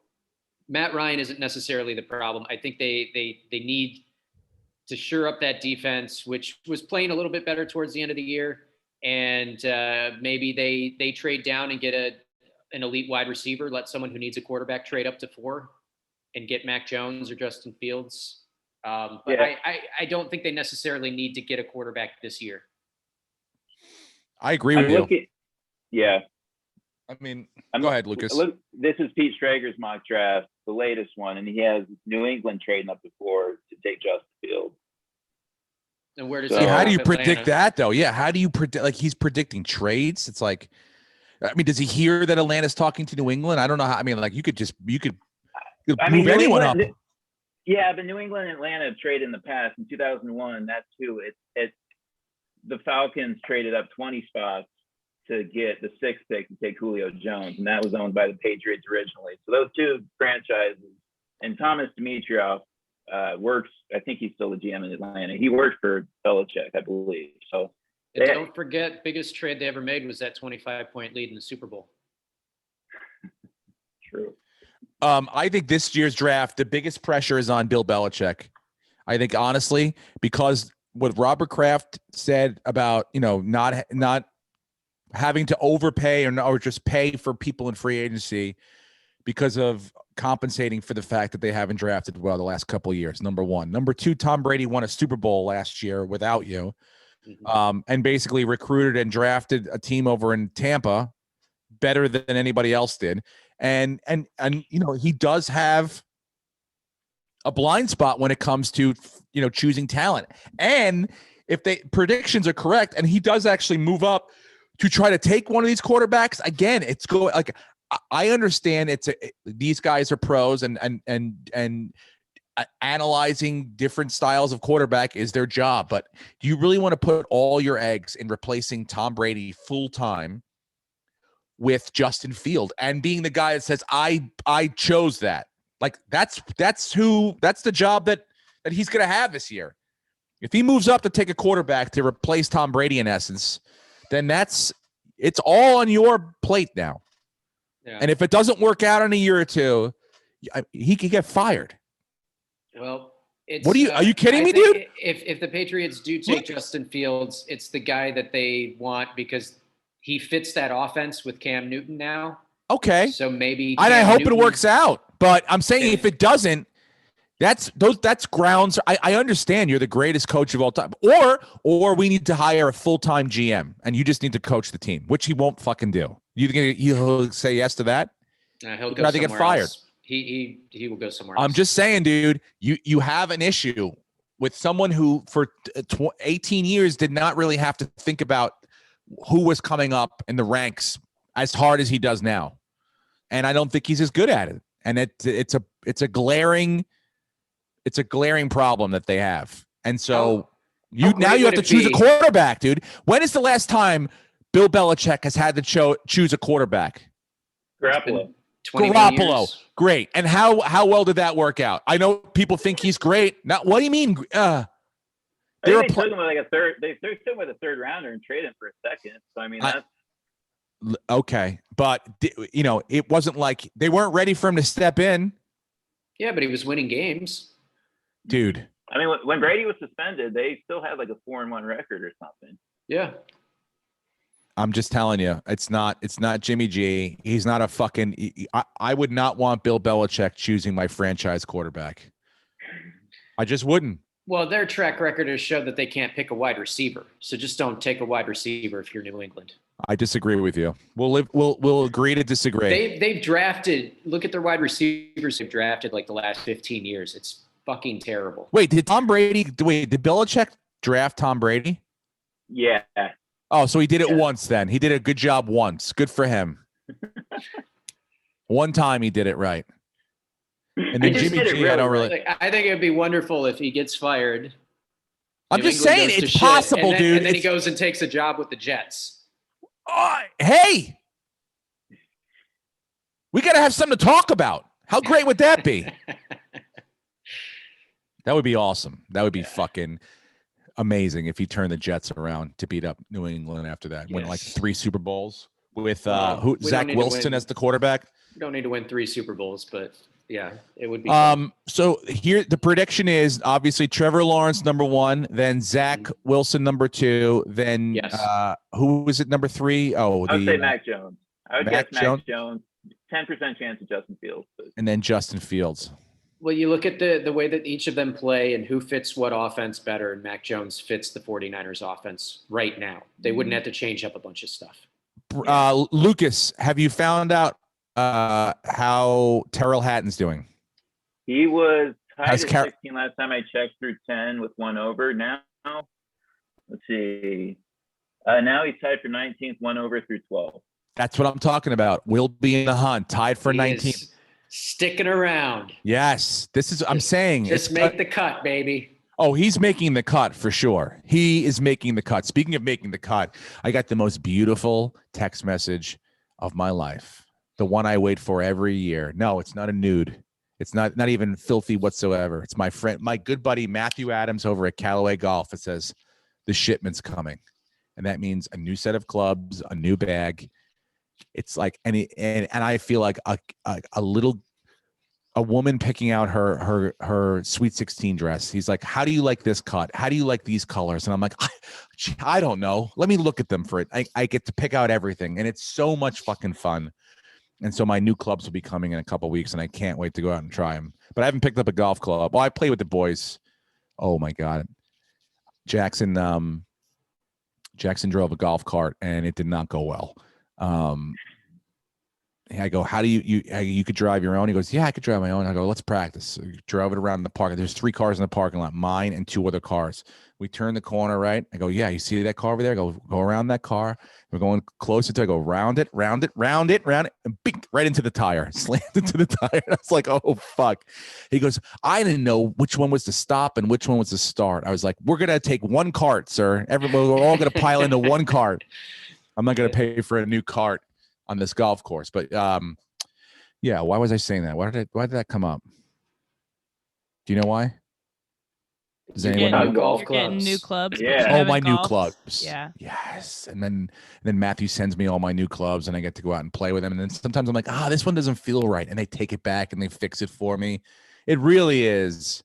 Matt Ryan isn't necessarily the problem. I think they need to shore up that defense, which was playing a little bit better towards the end of the year. And maybe they trade down and get an elite wide receiver, let someone who needs a quarterback trade up to 4 and get Mac Jones or Justin Fields. But I don't think they necessarily need to get a quarterback this year. I agree with you. I mean, go ahead, Lucas. This is Pete Strager's mock draft, the latest one, and he has New England trading up to 4 to take Justin Fields. And where does how do you predict that, though? Yeah, how do you predict? Like, he's predicting trades. It's like, I mean, does he hear that Atlanta's talking to New England? I don't know how. I mean, like, you could move anyone up. Yeah, but New England and Atlanta have traded in the past. In 2001, that's who the Falcons traded up 20 spots to get the 6th pick to take Julio Jones, and that was owned by the Patriots originally. So those two franchises and Thomas Dimitroff works. I think he's still the GM in Atlanta. He worked for Belichick, I believe. So don't forget, biggest trade they ever made was that 25-point lead in the Super Bowl. True. I think this year's draft, the biggest pressure is on Bill Belichick. I think honestly, because what Robert Kraft said about, not having to overpay or just pay for people in free agency because of compensating for the fact that they haven't drafted well the last couple of years. Number one. Number two, Tom Brady won a Super Bowl last year without you, and basically recruited and drafted a team over in Tampa better than anybody else did. And he does have a blind spot when it comes to, choosing talent. And if predictions are correct, and he does actually move up to try to take one of these quarterbacks, again, it's going like, I understand these guys are pros and analyzing different styles of quarterback is their job. But do you really want to put all your eggs in replacing Tom Brady full time with Justin Field and being the guy that says, I chose that? Like that's the job that he's going to have this year. If he moves up to take a quarterback to replace Tom Brady in essence, then it's all on your plate now. Yeah. And if it doesn't work out in a year or two, he could get fired. Well, are you kidding me, dude? If the Patriots do take Justin Fields, it's the guy that they want because he fits that offense with Cam Newton now. Okay. So maybe I hope it works out. But I'm saying if it doesn't, that's grounds. I understand you're the greatest coach of all time. Or we need to hire a full-time GM and you just need to coach the team, which he won't fucking do. You think he'll say yes to that? He'll go somewhere get fired. Else. He will go somewhere else. I'm just saying, dude, you have an issue with someone who for 18 years did not really have to think about who was coming up in the ranks as hard as he does now. And I don't think he's as good at it. And it's a glaring problem that they have. And so you have to choose a quarterback, dude. When is the last time Bill Belichick has had to choose a quarterback? Garoppolo. Great. And how well did that work out? I know people think he's great. Now, what do you mean? They took him with a third. They took him with a third rounder and traded him for a second. So I mean, that's okay. But it wasn't like they weren't ready for him to step in. Yeah, but he was winning games, dude. I mean, when Brady was suspended, they still had like a 4-1 record or something. Yeah. I'm just telling you, it's not Jimmy G. He's not a fucking. I would not want Bill Belichick choosing my franchise quarterback. I just wouldn't. Well, their track record has showed that they can't pick a wide receiver. So just don't take a wide receiver if you're New England. I disagree with you. We'll agree to disagree. They've drafted. Look at their wide receivers they've drafted like the last 15 years. It's fucking terrible. Wait, did Belichick draft Tom Brady? Yeah. Oh, so he did it once then. He did a good job once. Good for him. One time he did it right. And then Jimmy G, I don't really. I think it would be wonderful if he gets fired. I'm just saying it's possible, dude. And then he goes and takes a job with the Jets. Hey, we got to have something to talk about. How great would that be? That would be awesome. That would be fucking amazing if he turned the Jets around to beat up New England after that. Yes. Win like 3 Super Bowls with Zach Wilson as the quarterback. We don't need to win 3 Super Bowls, but yeah, it would be. So here the prediction is obviously Trevor Lawrence number 1, then Zach Wilson number 2, then who was it number 3? Oh, I would say Mac Jones. I would guess Mac Jones. 10% chance of Justin Fields. And then Justin Fields. Well, you look at the way that each of them play and who fits what offense better, and Mac Jones fits the 49ers offense right now. They wouldn't have to change up a bunch of stuff. Lucas, have you found out how Terrell Hatton's doing? He was tied at 16 last time I checked through 10 with 1 over. Now, let's see. Now he's tied for 19th, 1 over through 12. That's what I'm talking about. We'll be in the hunt, tied for 19th. Sticking around. Yes. I'm saying. Just make the cut, baby. Oh, he's making the cut for sure. He is making the cut. Speaking of making the cut, I got the most beautiful text message of my life. The one I wait for every year. No, it's not a nude. It's not even filthy whatsoever. It's my friend, my good buddy Matthew Adams over at Callaway Golf. It says the shipment's coming, and that means a new set of clubs, a new bag. It's like and I feel like a woman picking out her Sweet 16 dress. He's like, how do you like this cut? How do you like these colors? And I'm like, I don't know. Let me look at them for it. I get to pick out everything, and it's so much fucking fun. And so my new clubs will be coming in a couple of weeks, and I can't wait to go out and try them. But I haven't picked up a golf club. Well, I play with the boys. Oh my God. Jackson drove a golf cart, and it did not go well. I go, how do you could drive your own? He goes, yeah, I could drive my own. I go, let's practice. So we drove it around the park. There's 3 cars in the parking lot, mine and 2 other cars. We turn the corner, right? I go, yeah, you see that car over there? I go around that car. We're going closer to, I go round it, and bink, right into the tire, slammed into the tire. I was like, oh, fuck. He goes, I didn't know which one was to stop and which one was to start. I was like, we're going to take one cart, sir. We're all going to pile into one cart. I'm not going to pay for a new cart on this golf course. But yeah, why was I saying that? Why did that come up? Do you know why? Does anyone know? You're getting new clubs. Yeah. Oh, my new clubs. Yeah. Yes. And then Matthew sends me all my new clubs, and I get to go out and play with them. And then sometimes I'm like, this one doesn't feel right. And they take it back and they fix it for me. It really is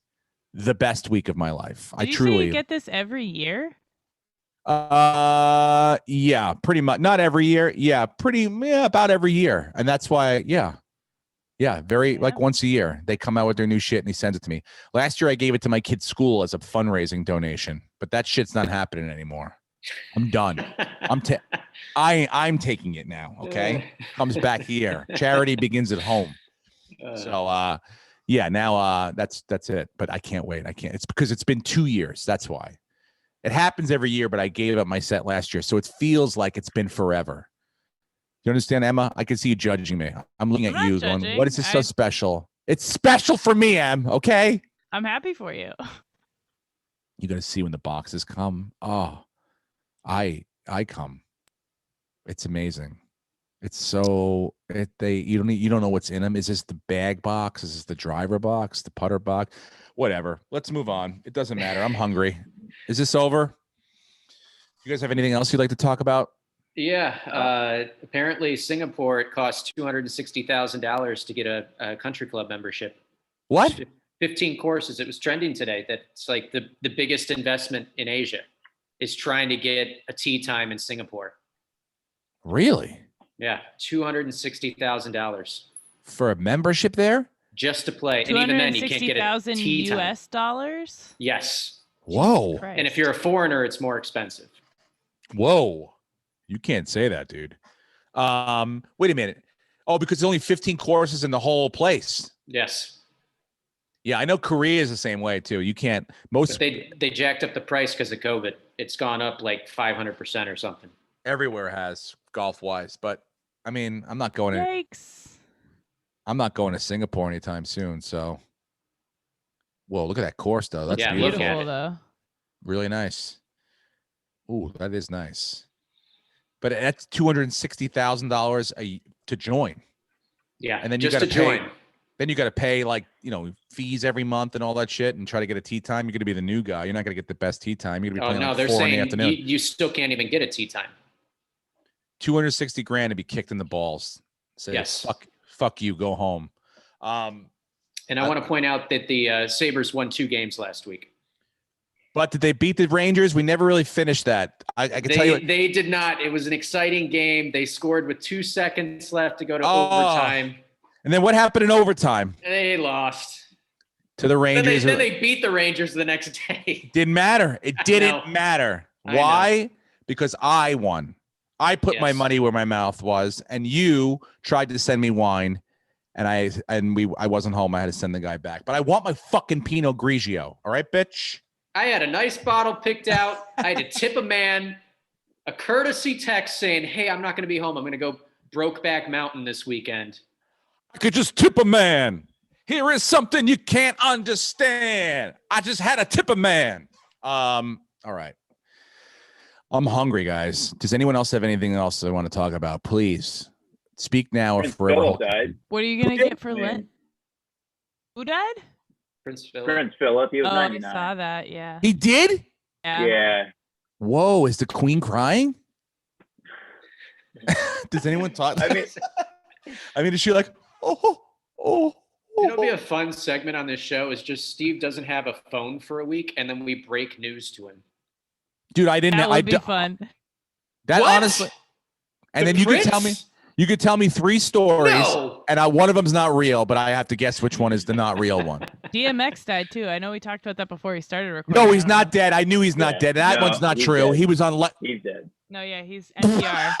the best week of my life. Did you say you get this every year? Yeah, pretty much. Not every year. Yeah, about every year. And that's why, like once a year they come out with their new shit and he sends it to me. Last year I gave it to my kid's school as a fundraising donation, but that shit's not happening anymore. I'm done. I'm taking it now. Okay. Comes back here. Charity begins at home. So, yeah, now, that's it, but I can't wait. It's because it's been 2 years. That's why. It happens every year, but I gave up my set last year, so it feels like it's been forever. You understand, Emma? I can see you judging me. I'm looking at you going, what is this so special? It's special for me, Em, okay? I'm happy for you. You're going to see when the boxes come. Oh, I come. It's amazing. It's so you don't know what's in them. Is this the bag box? Is this the driver box? The putter box? Whatever. Let's move on. It doesn't matter. I'm hungry. Is this over? You guys have anything else you'd like to talk about? Yeah. Apparently, Singapore, it costs $260,000 to get a country club membership. What? 15 courses. It was trending today. That's like the biggest investment in Asia is trying to get a tee time in Singapore. Really? Yeah, $260,000 for a membership there, just to play, and even then you can't get a tee time. US dollars. Yes. Whoa. And if you're a foreigner, it's more expensive. Whoa. You can't say that, dude. Wait a minute. Oh, because there's only 15 courses in the whole place. Yes. Yeah, I know Korea is the same way too. You can't. Most they jacked up the price because of COVID. It's gone up like 500% or something. Everywhere has golf wise, but I mean, I'm not going to Singapore anytime soon. So, whoa, look at that course though. That's beautiful though. Really nice. Ooh, that is nice. But that's $260,000 to join. Yeah, and then you got to join. Then you got to pay fees every month and all that shit, and try to get a tee time. You're going to be the new guy. You're not going to get the best tee time. You're going to be playing they're 4 saying in the afternoon. You still can't even get a tee time. $260,000 to be kicked in the balls. Say, yes. Fuck you. Go home. And I want to point out that the Sabres won 2 games last week. But did they beat the Rangers? We never really finished that. I can tell you. They did not. It was an exciting game. They scored with 2 seconds left to go to overtime. And then what happened in overtime? They lost. To the Rangers. Then they beat the Rangers the next day. Didn't matter. It didn't matter. Why? Because I won. I put my money where my mouth was, and you tried to send me wine, and I wasn't home. I had to send the guy back. But I want my fucking Pinot Grigio. All right, bitch? I had a nice bottle picked out. I had to tip a man, a courtesy text saying, hey, I'm not going to be home. I'm going to go Brokeback Mountain this weekend. I could just tip a man. Here is something you can't understand. I just had to tip a man. All right. I'm hungry, guys. Does anyone else have anything else they want to talk about? Please speak now or forever. What are you going to get for Lent? Who died? Prince Philip. Prince Philip. He was 99. I saw that. Yeah. He did? Yeah. Whoa, is the Queen crying? Does anyone talk? I mean, is she like, oh? It'll be a fun segment on this show. Is just Steve doesn't have a phone for a week, and then we break news to him. Dude, I didn't. That would be fun. That what? Honestly, and the then Prince? you could tell me 3 stories, No. and one of them's not real, but I have to guess which one is the not real one. DMX died too. I know we talked about that before he started recording. No, he's not dead. I knew he's not dead. That one's not true. Dead. He was on. He's dead. No, yeah, he's NPR.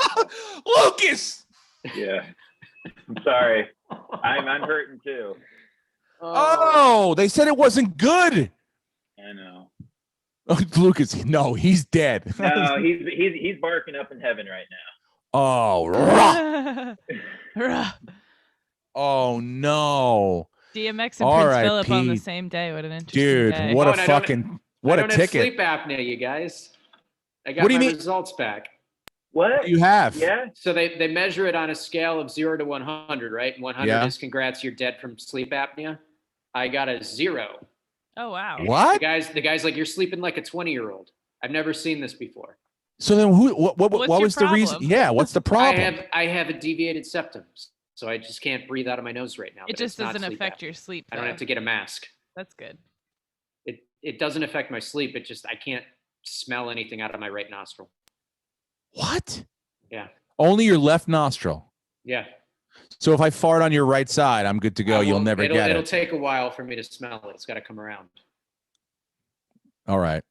Lucas. Yeah. I'm sorry. I'm hurting too. Oh, they said it wasn't good. I know. Oh, Lucas, no, he's dead. No, he's barking up in heaven right now. Oh, oh no. DMX and Prince Philip on the same day. What an interesting day. What a fucking what a ticket. Sleep apnea, you guys. I got what do you my mean? results back. What do you have? Yeah. So they measure it on a scale of 0 to 100, right? 100 is congrats, you're dead from sleep apnea. I got a 0. Oh wow. What? The guy's like, you're sleeping like a 20-year-old. I've never seen this before. So then what was the reason? Yeah, what's the problem? I have a deviated septum, so I just can't breathe out of my nose right now. It just doesn't affect your sleep. I don't have to get a mask. That's good. It doesn't affect my sleep. It just I can't smell anything out of my right nostril. What? Yeah. Only your left nostril. Yeah. So if I fart on your right side, I'm good to go. You'll never get it. It'll take a while for me to smell it. It's got to come around. All right.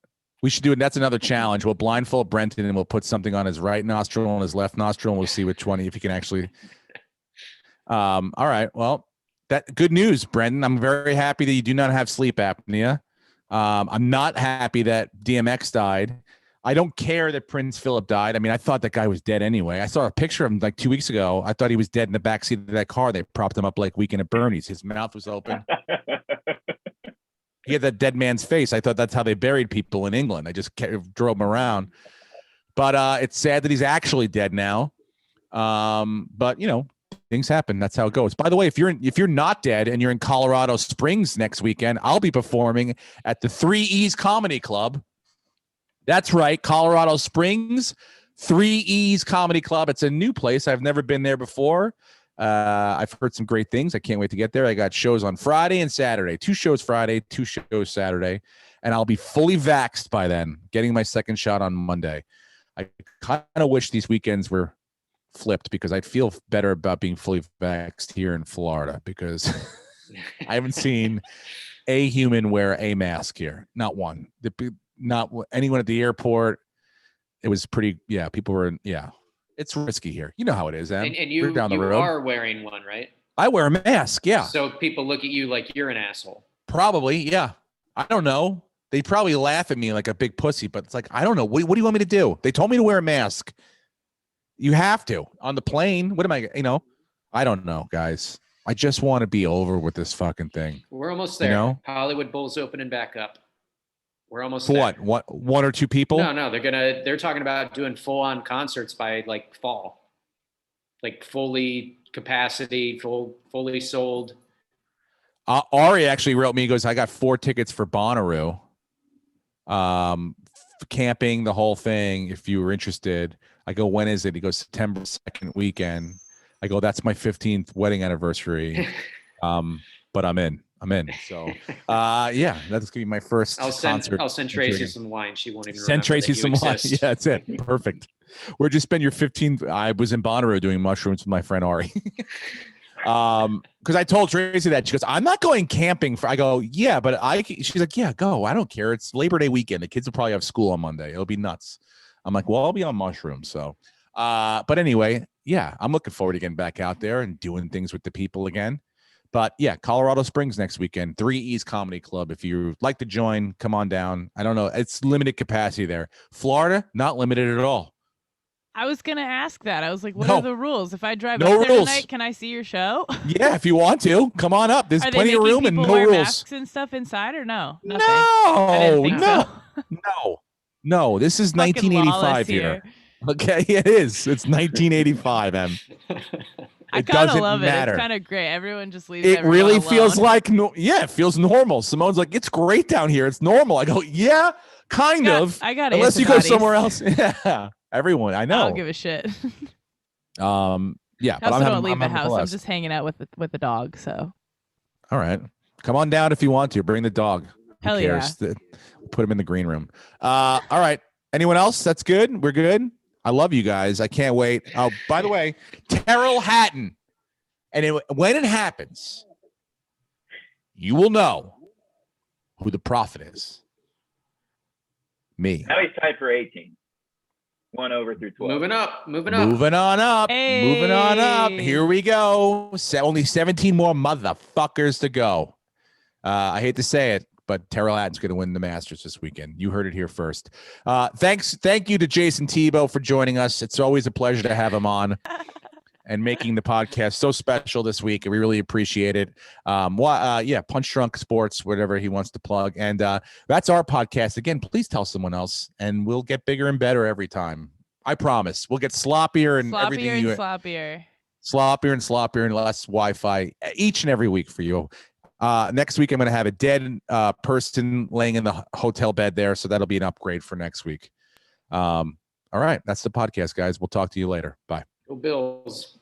We should do it. That's another challenge. We'll blindfold Brenton and we'll put something on his right nostril and his left nostril, and we'll see which one, if he can actually. All right. Well, good news, Brendan. I'm very happy that you do not have sleep apnea. I'm not happy that DMX died. I don't care that Prince Philip died. I mean, I thought that guy was dead anyway. I saw a picture of him like 2 weeks ago. I thought he was dead in the backseat of that car. They propped him up like Weekend at Bernie's. His mouth was open. He had that dead man's face. I thought that's how they buried people in England. I just drove him around. But it's sad that he's actually dead now. But you know, things happen. That's how it goes. By the way, if you're not dead and you're in Colorado Springs next weekend, I'll be performing at the 3 E's Comedy Club. That's right, Colorado Springs, 3 E's Comedy Club. It's a new place. I've never been there before. I've heard some great things. I can't wait to get there. I got shows on Friday and Saturday. 2 shows Friday, 2 shows Saturday. And I'll be fully vaxxed by then, getting my second shot on Monday. I kind of wish these weekends were flipped because I'd feel better about being fully vaxxed here in Florida because I haven't seen a human wear a mask here. Not one. Not anyone at the airport. It was pretty, people were, it's risky here. You know how it is, Em. And you, down the you road. are wearing one, right? I wear a mask, yeah. So people look at you like you're an asshole. Probably, yeah. I don't know. They probably laugh at me like a big pussy, but it's like, I don't know. What do you want me to do? They told me to wear a mask. You have to. On the plane. What am I, I don't know, guys. I just want to be over with this fucking thing. We're almost there. You know? Hollywood Bowl's opening back up. We're almost For there. what? One or two people? No. They're talking about doing full-on concerts by like fall. Like fully capacity, fully sold. Ari actually wrote me. He goes, I got 4 tickets for Bonnaroo. Camping, the whole thing. If you were interested, I go, when is it? He goes, September 2nd weekend. I go, that's my 15th wedding anniversary. But I'm in. So, that's gonna be my first concert. I'll send Tracy some wine. She won't even send Tracy some wine. Yeah, that's it. Perfect. Where'd you spend your 15th? I was in Bonnaroo doing mushrooms with my friend Ari. Because I told Tracy that. She goes, I'm not going camping. I go, yeah, but she's like, yeah, go. I don't care. It's Labor Day weekend. The kids will probably have school on Monday. It'll be nuts. I'm like, well, I'll be on mushrooms. So, but anyway, I'm looking forward to getting back out there and doing things with the people again. But Colorado Springs next weekend, 3 E's Comedy Club. If you'd like to join, come on down. I don't know. It's limited capacity there. Florida, not limited at all. I was going to ask that. I was like, what are the rules? If I drive up there tonight, can I see your show? Yeah, if you want to. Come on up. There's plenty of room and no wear rules. Masks and stuff inside or no? No. I didn't think so. No. This is 1985 here. Okay, it is. It's 1985, Em. I kind of love it. It's kind of great. Everyone just leaves. It really feels like, it feels normal. Simone's like, it's great down here. It's normal. I go, yeah, kind of. I got unless you go somewhere else. Yeah, everyone. I know. I don't give a shit. Yeah, but I don't leave the house. I'm just hanging out with the dog. So. All right, come on down if you want to. Bring the dog. Hell yeah. Put him in the green room. All right. Anyone else? That's good. We're good. I love you guys. I can't wait. Oh, by the way, Terrell Hatton. And when it happens, you will know who the prophet is. Me. Now he's tied for 18. 1 over through 12. Moving up. Moving on up. Hey. Moving on up. Here we go. Only 17 more motherfuckers to go. I hate to say it, but Terrell Hatton's going to win the Masters this weekend. You heard it here first. Thank you to Jason Tebow for joining us. It's always a pleasure to have him on and making the podcast so special this week. We really appreciate it. Punch Drunk Sports, whatever he wants to plug. And that's our podcast. Again, please tell someone else, and we'll get bigger and better every time. I promise. We'll get sloppier and everything. Sloppier and sloppier and less Wi-Fi each and every week for you. Next week, I'm going to have a dead person laying in the hotel bed there. So that'll be an upgrade for next week. All right. That's the podcast, guys. We'll talk to you later. Bye. Go Bills.